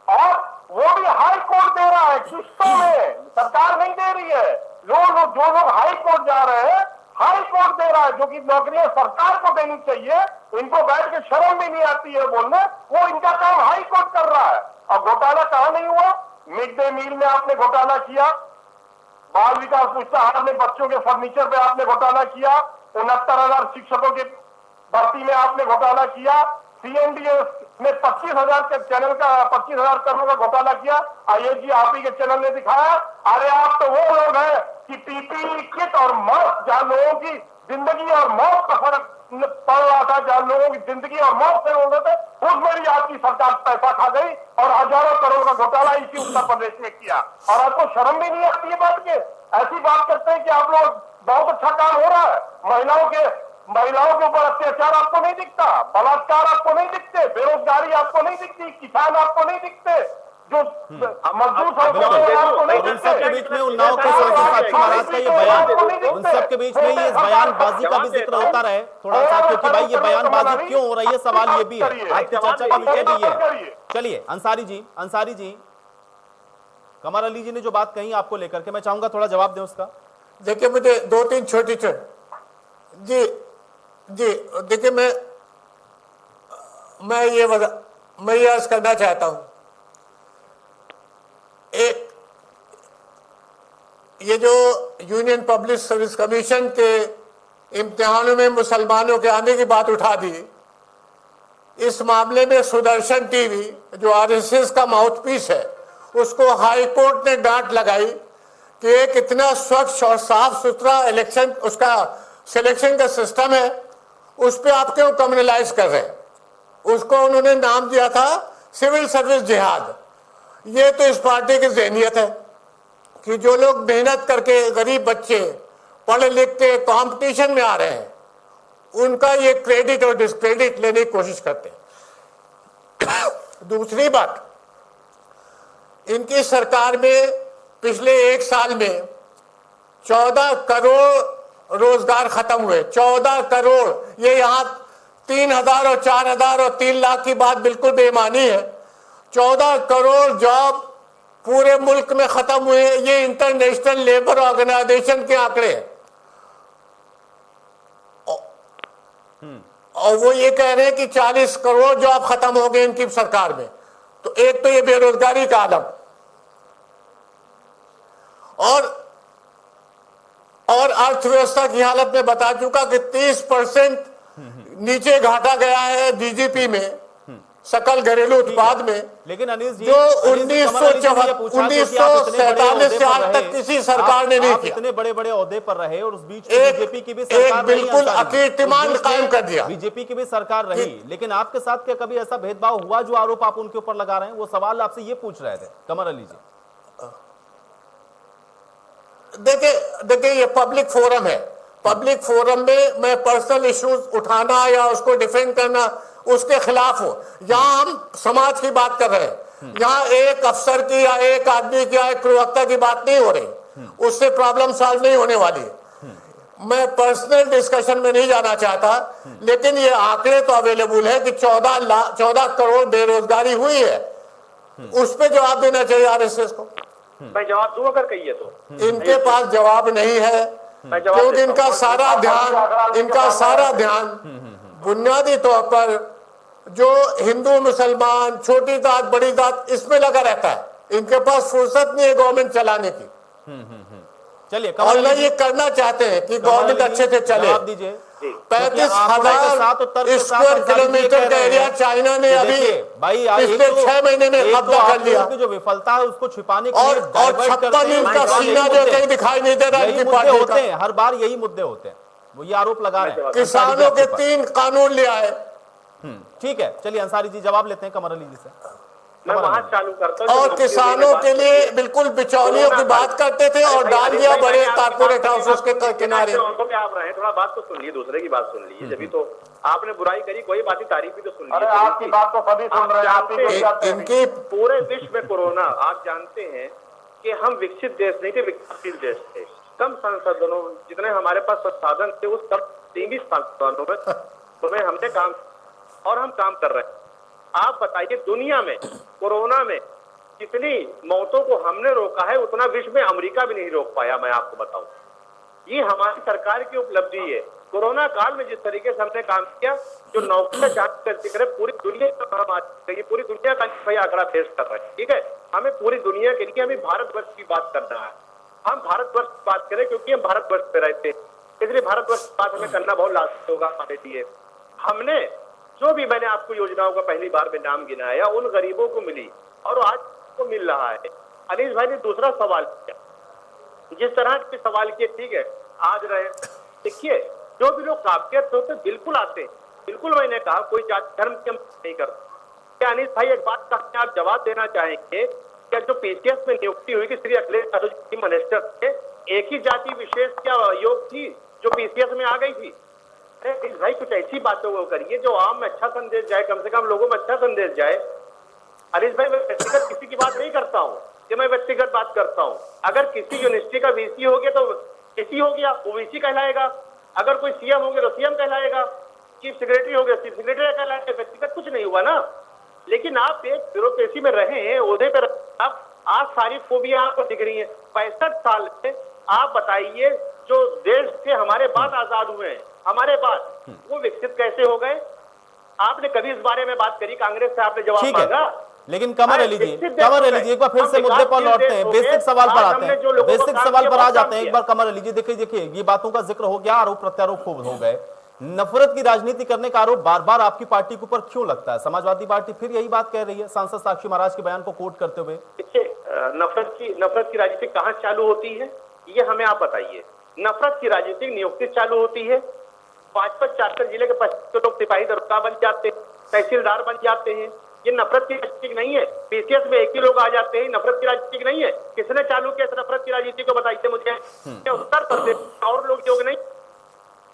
और वो भी हाई कोर्ट दे रहा है किस्तों में, सरकार नहीं दे रही है। जो लोग हाई कोर्ट जा रहे हैं, हाई कोर्ट दे रहा है, जो कि नौकरियां सरकार को देनी चाहिए। इनको बैठ के शर्म भी नहीं आती है बोलने, वो इनका काम हाई कोर्ट कर रहा है। और घोटाला कहां नहीं हुआ? मिड डे मील में आपने घोटाला किया, बाल विकास पुरस्कार में बच्चों के फर्नीचर पे आपने घोटाला किया, 69,000 शिक्षकों के भर्ती में आपने घोटाला किया, सीएनडीएस में 25,000 के चैनल का 25,000 करोड़ का घोटाला किया। आयुष जी, आप ही के चैनल ने दिखाया। अरे आप तो वो लोग हैं कि पीपीई किट और मास्क, जहां लोगों की जिंदगी और मौत का फर्क पड़ रहा था, जहां लोगों की जिंदगी और मौत से रोक रहे थे, उसमें भी आपकी सरकार पैसा खा गई और हजारों करोड़ का घोटाला इसी उत्तर प्रदेश में किया। और आपको शर्म भी नहीं आती है बात के? ऐसी बात करते हैं कि आप लोग बहुत अच्छा काम हो रहा है। महिलाओं के ऊपर अत्याचार आपको नहीं दिखता, बलात्कार आपको नहीं दिखते, बेरोजगारी आपको नहीं दिखती, किसान आपको नहीं दिखते, जो मजदूर आपको नहीं दिखते। सबके बीच में उन्नाव के साक्षी महाराज का ये बयान, उन सबके बीच में ये बयानबाजी का भी जिक्र होता रहे थोड़ा सा, क्योंकि भाई ये बयानबाजी क्यों हो रही है, सवाल ये भी है, आज की चर्चा का विषय भी है। चलिए अंसारी जी, कमर अली जी ने जो बात कही आपको लेकर के, मैं चाहूंगा थोड़ा जवाब दें उसका। देखिए, मुझे 2-3 छोटी जी देखिए, मैं ये अर्ज करना चाहता हूं। एक ये जो यूनियन पब्लिक सर्विस कमीशन के इम्तिहानों में मुसलमानों के आने की बात उठा दी, इस मामले में सुदर्शन टीवी जो आरएसएस का माउथपीस है, उसको हाई कोर्ट ने डांट लगाई कि एक इतना स्वच्छ और साफ सुथरा इलेक्शन, उसका सिलेक्शन का सिस्टम है, उस पर आप क्यों कम्युनलाइज कर रहे हैं। उसको उन्होंने नाम दिया था सिविल सर्विस जिहाद। ये तो इस पार्टी की ज़हनियत है कि जो लोग मेहनत करके, गरीब बच्चे पढ़ लिख के कॉम्पिटिशन में आ रहे हैं, उनका ये क्रेडिट और डिस्क्रेडिट लेने की कोशिश करते हैं। दूसरी बात, इनकी सरकार में पिछले एक साल में 14 करोड़ रोजगार खत्म हुए। 14 करोड़। ये यहाँ 3,000 और 4,000 और 3 लाख की बात बिल्कुल बेईमानी है। 14 करोड़ जॉब पूरे मुल्क में खत्म हुए। ये इंटरनेशनल लेबर ऑर्गेनाइजेशन के आंकड़े हैं। और वो ये कह रहे हैं कि 40 करोड़ जॉब खत्म हो गए इनकी सरकार में। तो एक तो ये बेरोजगारी का आलम, और अर्थव्यवस्था की हालत में बता चुका कि 30% नीचे घाटा गया है जीडीपी में, सकल घरेलू उत्पाद में। लेकिन अनीस जी, जो 1947 से आज तक किसी सरकार ने नहीं किया। इतने बड़े बड़े ओहदे पर रहे और उस बीच बीजेपी की भी सरकार बिल्कुल कीर्तिमान कायम कर दिया। बीजेपी की भी सरकार रही, लेकिन आपके साथ क्या कभी ऐसा भेदभाव हुआ जो आरोप आप उनके ऊपर लगा रहे हैं? वो सवाल आपसे ये पूछ रहे थे कमर अली जी। देखिए ये पब्लिक फोरम है। पब्लिक फोरम में मैं पर्सनल इश्यूज उठाना या उसको डिफेंड करना उसके खिलाफ हूं। यहां हम समाज की बात कर रहे हैं। यहां एक अफसर की या एक आदमी की या एक प्रवक्ता की बात नहीं हो रही। उससे प्रॉब्लम सॉल्व नहीं होने वाली। मैं पर्सनल डिस्कशन में नहीं जाना चाहता, लेकिन ये आंकड़े तो अवेलेबल है कि 14 करोड़ बेरोजगारी हुई है। उस पर जवाब देना चाहिए आरएसएस को। मैं जवाब दूं अगर कहिए तो। इनके पास जवाब नहीं है, क्योंकि इनका सारा ध्यान बुनियादी तौर पर जो हिंदू मुसलमान, छोटी जात बड़ी जात, इसमें लगा रहता है। इनके पास फुर्सत नहीं है गवर्नमेंट चलाने की। चलिए, और ये करना चाहते हैं कि गवर्नमेंट अच्छे से चले। 35,000 स्क्वायर किलोमीटर का एरिया चाइना ने अभी पिछले 6 महीने में कब्जा कर लिया। जो विफलता है उसको छिपाने के लिए और 56 इंच का सीना जो कहीं दिखाई नहीं दे रहा है। होते हैं हर बार यही मुद्दे होते हैं, वो ये आरोप लगा रहे हैं। किसानों के 3 कानून ले आए। ठीक है, चलिए अंसारी जी जवाब लेते हैं कमर अली जी से। मैं वहां चालू करता हूं। और किसानों के लिए बिल्कुल बिचौलियों की बात करते थे और डाल दिया बड़े कारपोरेट हाउसेस के किनारे। आप रहे, थोड़ा बात तो सुन लीजिए, दूसरे की बात सुन लीजिए। जब तो आपने बुराई करी, कोई बात नहीं, तारीफ भी तो सुन लीजिए। आपकी बात तो सभी सुन रहे हैं। इनकी पूरे विश्व में कोरोना, आप जानते हैं कि हम विकसित देश नहीं थे, विकासशील देश थे। कम संसाधनों, जितने हमारे पास संसाधन थे उस सब सीमित संसाधनों में हमने काम, और हम काम कर रहे हैं। आप बताइए, दुनिया में कोरोना में जितनी मौतों को हमने रोका है उतना विश्व में अमेरिका भी नहीं रोक पाया। मैं आपको बताऊं, ये हमारी सरकार की उपलब्धि है। कोरोना काल में जिस तरीके से हमने काम किया, जो नौकरी जांच करते करे, पूरी दुनिया का महामारी, पूरी दुनिया का भाई आंकड़ा पेश कर रहे हैं। ठीक है, हमें पूरी दुनिया के लिए, हमें भारतवर्ष की बात करना है। हम भारतवर्ष की बात करें क्योंकि हम भारतवर्ष पे रहते हैं, इसलिए भारतवर्ष की बात हमें करना बहुत लाजमी होगा हमारे लिए। हमने जो भी, मैंने आपको योजनाओं का पहली बार में नाम गिनाया, उन गरीबों को मिली और आज को मिल रहा है। अनीस भाई ने दूसरा सवाल किया, जिस तरह के सवाल किए, ठीक है, आज रहे। देखिए, जो भी लोग काबिलियत होते बिल्कुल आते हैं, बिल्कुल। मैंने कहा कोई जाति धर्म की नहीं करता। क्या अनीस भाई एक बात का आप जवाब देना चाहेंगे, क्या जो पीसीएस में नियुक्ति हुई थी श्री अखिलेश यादव जी मिनिस्टर थे, एक ही जाति विशेष क्या योग थी जो पीसीएस में आ गई थी? भाई कुछ ऐसी बातों को करिए जो आम में अच्छा संदेश जाए, कम से कम लोगों में अच्छा संदेश जाए। अनिश भाई, मैं व्यक्तिगत किसी की बात नहीं करता हूँ कि मैं व्यक्तिगत बात करता हूँ। अगर किसी यूनिवर्सिटी का वीसी हो गया तो वीसी हो गया, वो वीसी कहलाएगा। अगर कोई सीएम हो गया तो सीएम कहलाएगा, चीफ सेक्रेटरी हो गया चीफ सेक्रेटरी कहलाएगा। व्यक्तिगत कुछ नहीं हुआ ना। लेकिन आप एक ब्यूरोक्रेसी में रहे हैं, ओहदे पे आप आज सारी खूबियां आपको दिख रही है। 65 साल में आप बताइए, जो देश से हमारे बाद आजाद हुए हैं, हमारे बाद वो विकसित कैसे हो गए? आपने कभी इस बारे में बात करी? कांग्रेस से आपने जवाब मांगा? लेकिन कमर अली जी एक बार फिर से मुद्दे पर लौटते हैं, बेसिक सवाल पर आते हैं, बेसिक सवाल पर आ जाते हैं। एक बार कमर अली जी देखिए, ये बातों का जिक्र हो गया, आरोप प्रत्यारोप खूब हो गए। नफरत की राजनीति करने का आरोप बार बार आपकी पार्टी के ऊपर क्यों लगता है? समाजवादी पार्टी फिर यही बात कह रही है, सांसद साक्षी महाराज के बयान को कोट करते हुए। देखिए, नफरत की राजनीति कहाँ चालू होती है, ये हमें आप बताइए। नफरत की राजनीतिक नियुक्ति चालू होती है, 5-5 4 जिले के 25 लोग सिपाही दरोगा बन जाते हैं, तहसीलदार बन जाते हैं। ये नफरत की राजनीति नहीं है। पीसीएस में एक ही लोग आ जाते हैं, नफरत की राजनीति नहीं है। किसने चालू किया नफरत की राजनीति को? बताइए मुझे। उत्तर प्रदेश और लोग योग नहीं।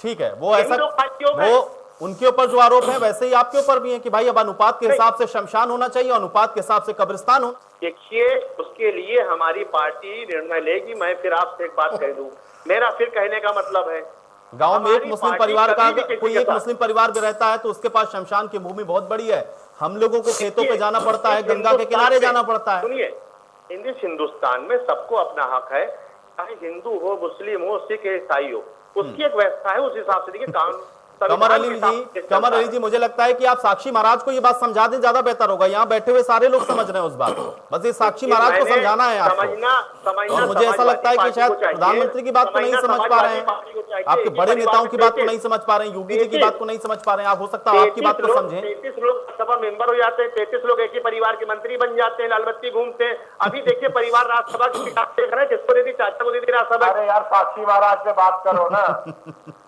ठीक है, वो ऐसा, वो उनके ऊपर जो आरोप है वैसे ही आपके ऊपर भी है कि भाई अब अनुपात के हिसाब से शमशान होना चाहिए, अनुपात के हिसाब से कब्रिस्तान हो। देखिए, उसके लिए हमारी पार्टी निर्णय लेगी। मैं फिर आपसे एक बात कह दूं, मेरा फिर कहने का मतलब है, गांव में एक हमारी मुस्लिम पार्टी परिवार का कभी भी किसी कोई के एक साथ- मुस्लिम परिवार भी रहता है तो उसके पास शमशान की भूमि बहुत बड़ी है। हम लोगों को खेतों पे जाना पड़ता है, गंगा के किनारे जाना पड़ता है। सुनिए, इस हिंदुस्तान में सबको अपना हक है, चाहे हिंदू हो, मुस्लिम हो, सिख ईसाई हो, उसकी एक व्यवस्था है। उस हिसाब से देखिए कानून। कमर अली जी, मुझे लगता है कि आप साक्षी महाराज को ये बात समझा दें, ज्यादा बेहतर होगा। यहाँ बैठे हुए सारे लोग समझ रहे हैं उस बात को, बस ये साक्षी महाराज को समझाना है आपको। और मुझे ऐसा लगता है कि शायद प्रधानमंत्री की बात को नहीं समझ पा रहे हैं, आपके बड़े नेताओं की बात को नहीं समझ पा रहे हैं, योगी जी की बात को नहीं समझ पा रहे हैं। आप हो सकता है आपकी बात को समझें। 33 लोग सभा मेंबर हो जाते हैं, 33 लोग एक ही परिवार के मंत्री बन जाते हैं, लालबत्ती घूमते हैं। अभी देखिए परिवार राज्यसभा की किताब देख रहे हैं, किसको दे दी? चाचा को दे दी राज्यसभा। अरे यार साक्षी महाराज से बात करो ना।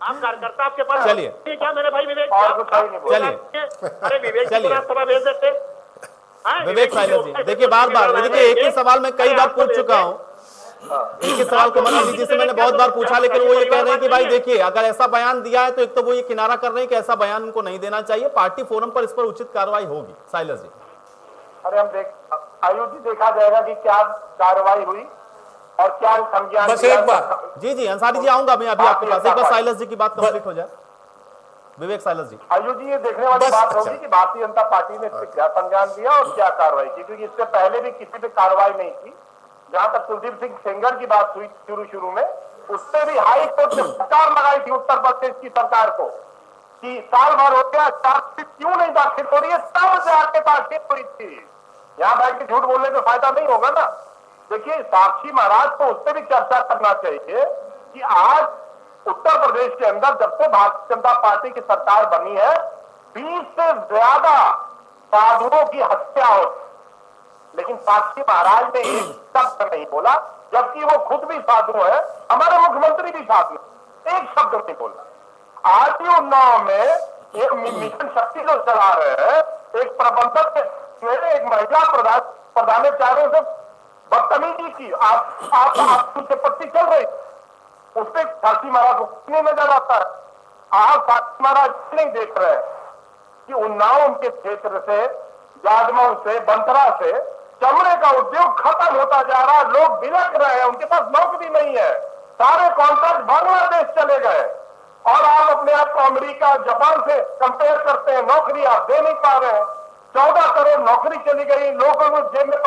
आप कार्यकर्ता आपके पास चलिए। क्या मेरे भाई विवेक? और कुछ सही नहीं बोला। चलिए। अरे विवेक चलिए। राज्यसभा भेज देते। विवेक साइलर जी, देखिए बार बार देखिए एक ही सवाल मैं कई बार पूछ चुका हूँ, एक ही सवाल कमल अली जी से मैंने बहुत बार पूछा, लेकिन वो ये कह रहे हैं कि भाई देखिए अगर ऐसा बयान दिया है तो एक तो वो ये किनारा कर रहे हैं कि ऐसा बयान उनको नहीं देना चाहिए, पार्टी फोरम पर इस पर उचित कार्रवाई होगी। साइलर जी, अरे हम आयोजित देखा जाएगा कि क्या कार्रवाई हुई और क्या संज्ञान। बस एक बात। जी अंसारी जी, आऊंगा मैं अभी आपके पास, एक बार साइलर जी की बात कंप्लीट हो जाए। विवेक साइलर जी, आयुष जी, ये देखने वाली बस, बात अच्छा। होगी कि भारतीय जनता पार्टी ने इस पे क्या संज्ञान दिया और क्या कार्रवाई की, क्योंकि इससे पहले भी किसी पे कार्रवाई नहीं की। जहां तक कुलदीप सिंह सेंगर की बात हुई शुरू में, उससे भी हाई कोर्ट ने सरकार लगाई थी उत्तर प्रदेश की सरकार को कि साल भर हो गया, चार्जशीट क्यों नहीं दाखिल हो रही है, तब जाके दाखिल हुई थी। यहाँ बैठ के झूठ बोलने में फायदा नहीं होगा ना। देखिए, साक्षी महाराज को उससे भी चर्चा करना चाहिए कि आज उत्तर प्रदेश के अंदर जब से भारतीय जनता पार्टी की सरकार बनी है, 20 से ज्यादा साधुओं की हत्या हो, लेकिन साक्षी महाराज ने एक शब्द नहीं बोला, जबकि वो खुद भी साधु है, हमारे मुख्यमंत्री भी साधु, एक शब्द नहीं बोला। आज भी उन्नाव में एक मिशन शक्ति जो चला रहे हैं, एक प्रबंधक ने एक महिला प्रधानाचार्यों से बदतमीजी की, आप उनसे पट्टी चल रही, उससे साक्षी महाराज को नहीं नजर आता है। आज साक्षी महाराज नहीं देख रहे कि उन्नाव उनके क्षेत्र से, जाजमऊ से, बंसरा से चमड़े का उद्योग खत्म होता जा रहा है, लोग बिलक रहे हैं, उनके पास नौकरी नहीं है, सारे कॉन्ट्रैक्ट बांग्लादेश चले गए और आप अपने आप को अमेरिका, जापान से कंपेयर करते हैं, नौकरी आप दे नहीं पा रहे हैं। 14 करोड़ नौकरी चली गई, लोगों को जेब में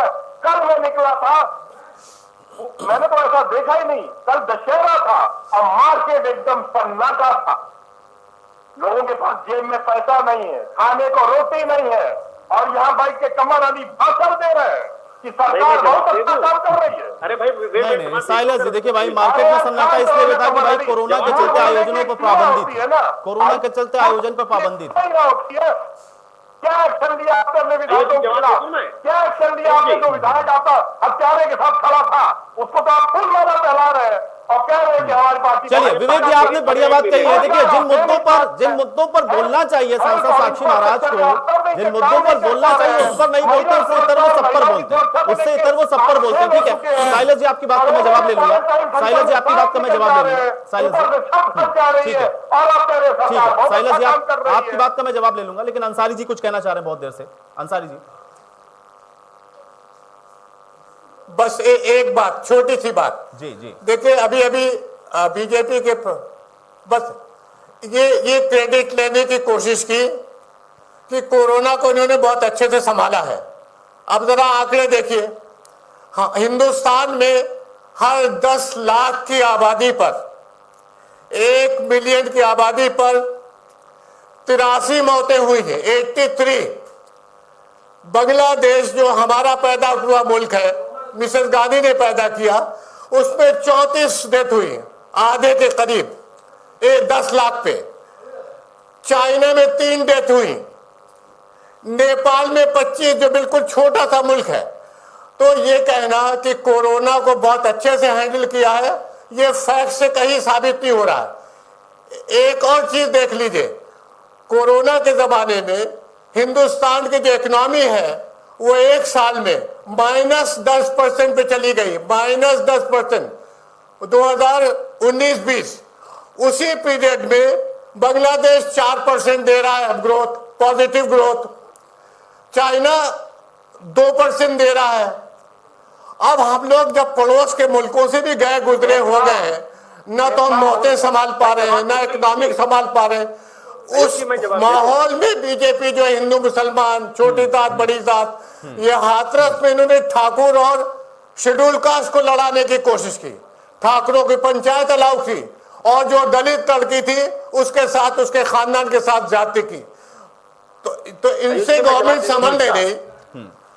कल में निकला था, मैंने तो ऐसा देखा ही नहीं। कल दशहरा था और मार्केट एकदम सन्नाटा था, लोगों के पास जेब में पैसा नहीं है, खाने को रोटी नहीं है, और यहाँ बैठ के कमर अली भाषण दे रहे हैं कि सरकार बहुत अच्छा काम कर रही है। अरे भाई नहीं साइलर जी, देखिए भाई मार्केट में सन्नाटा इसलिए बैठा कि भाई कोरोना के चलते आयोजनों पर पाबंदी थी, कोरोना के चलते आयोजन पर पाबंदी थी। क्या एक्शन लिया आपने अपने विधायकों के खिलाफ? क्या एक्शन लिया आपने? जो विधायक आपका हत्यारे के साथ खड़ा था, उसको तो आप फुल माला फैला रहे हैं और कह रहे हैं कि हमारी पार्टी। चलिए विवेक जी, आपने बढ़िया बात कही है। देखिए जिन मुद्दों पर बोलना चाहिए सांसद साक्षी महाराज को, जिन मुद्दों पर बोलना चाहिए उस पर नहीं बोलते, उससे इतर वो सब पर बोलते हैं, उससे इतर वो सब पर बोलते हैं। ठीक है साइलर जी, आपकी बात का मैं जवाब ले लूंगा। साइलर जी, आपकी बात का मैं जवाब ले लूंगा। साइलर जी, ठीक है ठीक है साइलर जी, आपकी बात का मैं जवाब ले लूंगा, लेकिन अंसारी जी कुछ कहना चाह रहे हैं बहुत देर से। अंसारी जी, बस एक बात, छोटी सी बात। जी देखिए अभी बीजेपी के बस ये क्रेडिट लेने की कोशिश की कि कोरोना को इन्होंने बहुत अच्छे से संभाला है। अब जरा आंकड़े देखिए। हाँ, हिंदुस्तान में हर 10 लाख की आबादी पर, 1 मिलियन की आबादी पर 83 मौतें हुई हैं, 83। बांग्लादेश जो हमारा पैदा हुआ मुल्क है, मिसेस गांधी ने पैदा किया, उसमें 34 डेथ हुई, आधे के करीब 10 लाख पे। चाइना में 3 डेथ हुई, नेपाल में 25, जो बिल्कुल छोटा सा मुल्क है। तो ये कहना कि कोरोना को बहुत अच्छे से हैंडल किया है, ये फैक्ट से कहीं साबित नहीं हो रहा है। एक और चीज देख लीजिए, कोरोना के जमाने में हिंदुस्तान की जो इकोनॉमी है वो एक साल में -10% पे चली गई, -10%। 2019-20 उसी पीरियड में बांग्लादेश 4% दे रहा है ग्रोथ, पॉजिटिव ग्रोथ। चाइना 2% दे रहा है। अब हम लोग जब पड़ोस के मुल्कों से भी गए गुजरे हो गए, न तो हम मौतें संभाल पा रहे हैं, न इकोनॉमिक संभाल पा रहे हैं। उस माहौल में बीजेपी जो हिंदू मुसलमान, छोटी जात बड़ी जात, ये हाथरस में इन्होंने ठाकुर और शेड्यूल कास्ट को लड़ाने की कोशिश की, ठाकुरों की पंचायत अलाउ की, और जो दलित लड़की थी उसके साथ, उसके खानदान के साथ जाति की। तो इनसे गवर्नमेंट समझ नहीं रही।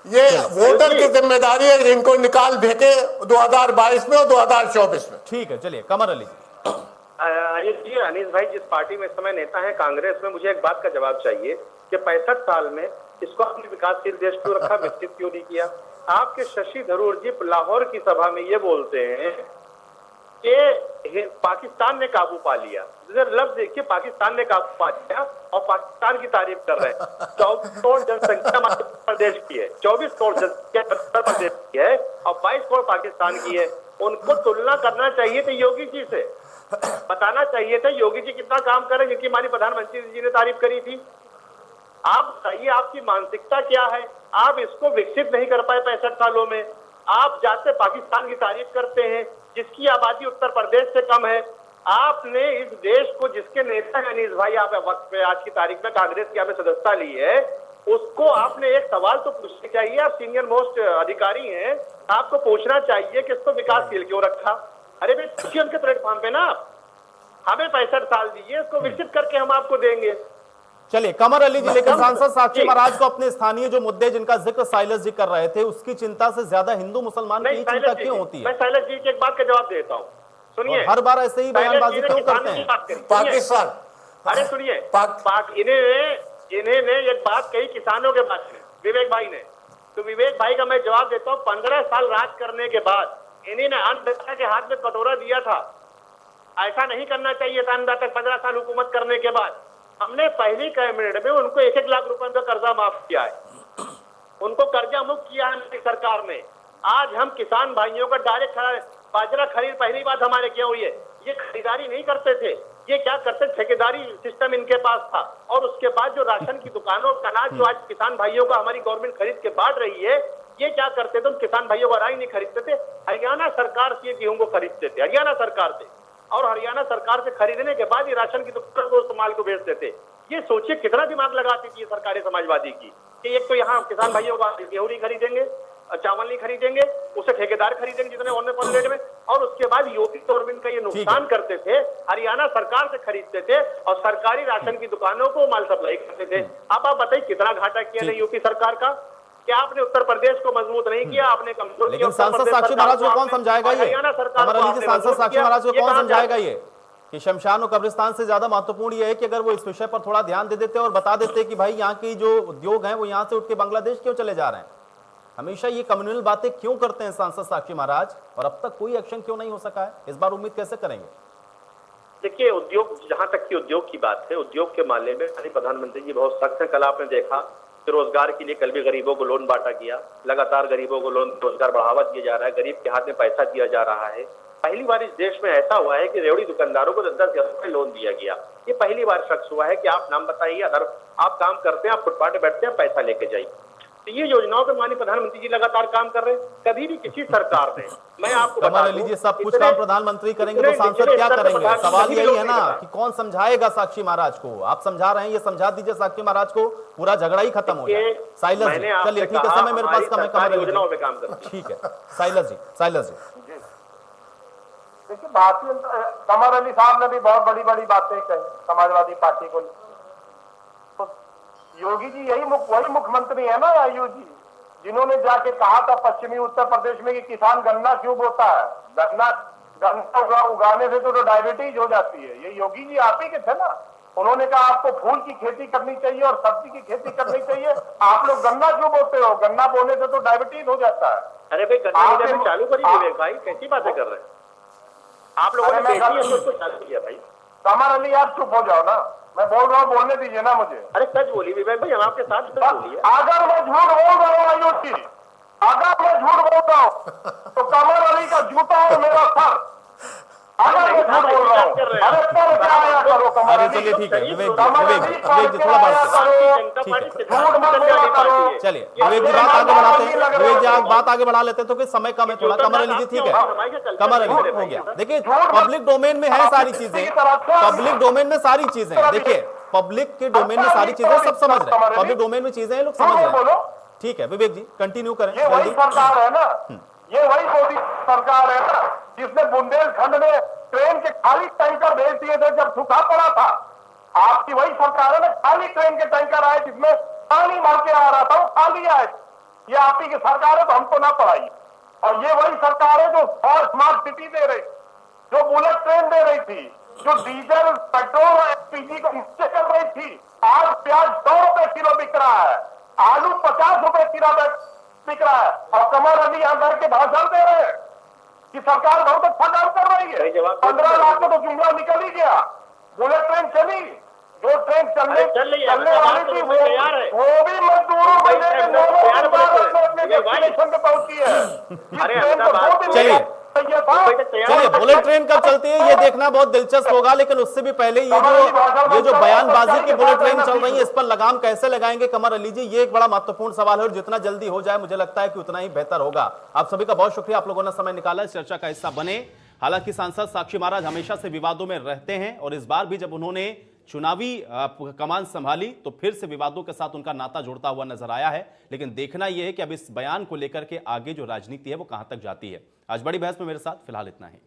ये वोटर की जिम्मेदारी है, इनको निकाल फेंके 2022 में और 2024 में। ठीक है, चलिए कमर अली जी। अनीस भाई, जिस पार्टी में इस समय नेता है कांग्रेस में, मुझे एक बात का जवाब चाहिए कि 65 साल में इसको आपने विकासशील देश क्यों रखा, विकसित क्यों नहीं किया? आपके शशि थरूर जी लाहौर की सभा में ये बोलते हैं कि पाकिस्तान ने काबू पा लिया। लफ्ज देखिए, पाकिस्तान ने काबू पा लिया और पाकिस्तान की तारीफ कर रहे हैं। 24 करोड़ जनसंख्या मध्य प्रदेश की है, 24 करोड़ जनसंख्या उत्तर प्रदेश की है और 22 करोड़ पाकिस्तान की है। उनको तुलना करना चाहिए था योगी जी से, बताना चाहिए था योगी जी कितना काम कर रहे हैं, जिनकी हमारी प्रधानमंत्री जी ने तारीफ करी थी। आप बताइए, आपकी मानसिकता क्या है? आप इसको विकसित नहीं कर पाए 65 सालों में। आप जाते पाकिस्तान की तारीफ करते हैं, जिसकी आबादी उत्तर प्रदेश से कम है। आपने इस देश को, जिसके नेता है अनीस भाई, आप वक्त पे आज की तारीख में कांग्रेस की आपने सदस्यता ली है, उसको आपने एक सवाल तो पूछना चाहिए। आप सीनियर मोस्ट अधिकारी हैं, आपको पूछना चाहिए कि इसको विकासशील क्यों रखा। अरे भाई, पूछिए उनके प्लेटफॉर्म पे ना, हमें 65 साल दीजिए, इसको विकसित करके हम आपको देंगे। चलिए कमर अली जी, लेकिन सांसद साक्षी महाराज को अपने स्थानीय जो मुद्दे जिनका जिक्र साइलस जी कर रहे थे, उसकी चिंता से ज्यादा हिंदू मुसलमान की चिंता क्यों होती है? मैं साइलस जी की एक बात का जवाब देता हूँ, सुनिए। हर बार ऐसे ही बयानबाजी क्यों करते हैं? पाकिस्तान, अरे सुनिए, इन्हें एक बात कही किसानों के बारे में, विवेक भाई ने, तो विवेक भाई का मैं जवाब देता हूँ। 15 साल राज करने के बाद इन्हीं ने अन्नदाता के हाथ में कटोरा दिया था। ऐसा नहीं करना चाहिए था। अन्नदाता 15 साल हुकूमत करने के बाद हमने पहली कैबिनेट में उनको 1-1 लाख रुपए का कर्जा माफ किया है, उनको कर्जा मुक्त किया है सरकार ने। आज हम किसान भाइयों का डायरेक्ट बाजरा खरीद पहली बात हमारे क्या हुई है। ये खरीदारी नहीं करते थे, ये क्या करते, ठेकेदारी सिस्टम इनके पास था। और उसके बाद जो राशन की दुकानों का अनाज जो आज किसान भाइयों का हमारी गवर्नमेंट खरीद के बांट रही है, ये क्या करते थे, किसान भाइयों को अनाज नहीं खरीदते थे, हरियाणा सरकार से गेहूं को खरीदते थे, हरियाणा सरकार से। और हरियाणा सरकार से खरीदने के बाद ये राशन की दुकान को इस्तेमाल को बेचते थे। ये सोचिए कितना दिमाग लगाती थी सरकारें समाजवादी की, कि एक तो यहाँ किसान भाइयों का गेहूं नहीं खरीदेंगे, चावल नहीं खरीदेंगे, उसे ठेकेदार खरीदेंगे जितने ऑनर रेट में, और उसके बाद योगी गवर्नमेंट का ये नुकसान करते थे, हरियाणा सरकार से खरीदते थे और सरकारी राशन की दुकानों को माल सप्लाई करते थे। अब आप बताइए कितना घाटा किया नहीं यूपी सरकार का? क्या आपने उत्तर प्रदेश को मजबूत नहीं किया, आपने कमजोर किया। लेकिन सांसद साक्षी महाराज को कौन समझाएगा ये? अमर अली जी, सांसद साक्षी महाराज को कौन समझाएगा ये कि शमशान और कब्रिस्तान से ज्यादा महत्वपूर्ण ये है कि अगर वो इस विषय पर थोड़ा ध्यान दे देते और बता देते कि भाई यहाँ की जो उद्योग हैं वो यहाँ से उठ के बांग्लादेश क्यों चले जा रहे हैं? हमेशा ये कम्युनल बातें क्यों करते हैं सांसद साक्षी महाराज, और अब तक कोई एक्शन क्यों नहीं हो सका है? इस बार उम्मीद कैसे करेंगे? देखिए, उद्योग, जहां तक की उद्योग की बात है, उद्योग के मामले में प्रधानमंत्री जी बहुत सख्त है। कल आपने देखा कि रोजगार के लिए कल भी गरीबों को लोन बांटा गया, लगातार गरीबों को लोन, रोजगार बढ़ावा दिया जा रहा है, गरीब के हाथ में पैसा दिया जा रहा है। पहली बार इस देश में ऐसा हुआ है कि रेवड़ी दुकानदारों को 10-10 हजार रुपए लोन दिया गया। ये पहली बार शख्स हुआ है कि आप नाम बताइए, अगर आप काम करते हैं, आप फुटपाथ पे बैठते हैं, पैसा लेके जाइए। तो ये योजनाओं पे माननीय प्रधानमंत्री जी लगातार काम कर रहे हैं। कभी भी किसी सरकार ने, मैं आपको बता दूं, सब कुछ काम प्रधानमंत्री करेंगे तो सांसद क्या करेंगे? सवाल यही है ना कि कौन समझाएगा साक्षी महाराज को? आप समझा रहे हैं, ये समझा दीजिए साक्षी महाराज को, पूरा झगड़ा ही खत्म हो जाए। साइलस जी, चलिए ठीक है, समय मेरे पास कम है, कमर योजनाओं पे काम करते हैं। ठीक है, साइलस जी, साइलस जी। देखिए, भारतीय कमर अली साहब ने भी बहुत बड़ी बड़ी बातें कही समाजवादी पार्टी को। तो योगी जी वही मुख्यमंत्री है ना, आयु जी, जिन्होंने जाके कहा था पश्चिमी उत्तर प्रदेश में कि किसान गन्ना क्यों बोता है, गन्ना उगाने से तो डायबिटीज हो जाती है। ये योगी जी आप ही के थे ना। उन्होंने कहा आपको फूल की खेती करनी चाहिए और सब्जी की खेती करनी चाहिए, आप लोग गन्ना क्यों बोते हो? गन्ना बोने से तो डायबिटीज हो जाता है। अरे भाई, गन्ना चालू करिए विवेक भाई, कैसी बातें कर रहे हैं आप लोगों ने? चालू किया भाई। कमर अली, आप चुप हो जाओ ना, मैं बोल रहा हूँ, बोलने दीजिए ना मुझे। अरे सच बोली विवेक भाई, हम आपके साथ बोलिए। अगर मैं झूठ बोल रहा हूँ आयुष जी, अगर मैं झूठ बोल रहा हूँ तो कमर अली का जूता और मेरा सर अगर मैं झूठ बोल रहा हूँ, अरे पर क्या आया करो कमर अरे अली, चलिए ठीक है, विवेक जी कमर विवेक अली जी पर विवेक जी क्या थोड़ा आया बात करो, झूठ मत बोला करो। चलिए विवेक जी बात आगे बढ़ाते हैं, विवेक जी आप बात आगे बढ़ा लेते हैं तो कि समय कम है थोड़ा। कमर अली जी ठीक है, कमर अली जी हो गया। देखिए पब्लिक डोमेन में है सारी चीजें, पब्लिक डोमेन में सारी चीजें, देखिए पब्लिक के डोमेन में सारी चीजें सब समझ रहे हैं, पब्लिक डोमेन में चीजें लोग समझ रहे हैं। ठीक है विवेक जी कंटिन्यू करें। ये वही सरकार है ना, ये वही मोदी सरकार है ना जिसने बुंदेलखंड में ट्रेन के खाली टैंकर भेज दिए थे जब सूखा पड़ा था। आपकी वही सरकार है ना, खाली ट्रेन के टैंकर आए जिसमें पानी भर के आ रहा था, वो खाली आए। ये आप ही की सरकार है तो हमको ना पढ़ाई। और ये वही सरकार है जो और स्मार्ट सिटी दे रही, जो बुलेट ट्रेन दे रही थी, जो डीजल पेट्रोल और एलपीजी को नीचे कर रही थी। आज प्याज 100 रुपए किलो बिक रहा है, आलू 50 रुपए किलो बिक रहा है, और कमर अली यहां भर के भाषण दे रहे हैं कि सरकार बहुत अच्छा काम कर रही है। 15 लाख का तो जुमला निकल ही गया। बुलेट ट्रेन चली, जो ट्रेन चलने वाली थी वो भी मजदूरों को लेकर डेस्टिनेशन पे पहुंची है। चलिए बुलेट ट्रेन कब चलती है ये देखना बहुत दिलचस्प होगा, लेकिन उससे भी पहले ये जो बयानबाजी की बुलेट ट्रेन चल रही है इस पर लगाम कैसे लगाएंगे कमर अली जी, ये एक बड़ा महत्वपूर्ण सवाल है और जितना जल्दी हो जाए मुझे लगता है कि उतना ही बेहतर होगा। आप सभी का बहुत शुक्रिया, आप लोगों ने समय निकाला इस चर्चा का हिस्सा बने। हालांकि सांसद साक्षी महाराज हमेशा से विवादों में रहते हैं और इस बार भी जब उन्होंने चुनावी कमान संभाली तो फिर से विवादों के साथ उनका नाता जुड़ता हुआ नजर आया है। लेकिन देखना यह है कि अब इस बयान को लेकर के आगे जो राजनीति है वो कहां तक जाती है। आज बड़ी बहस में मेरे साथ फिलहाल इतना ही।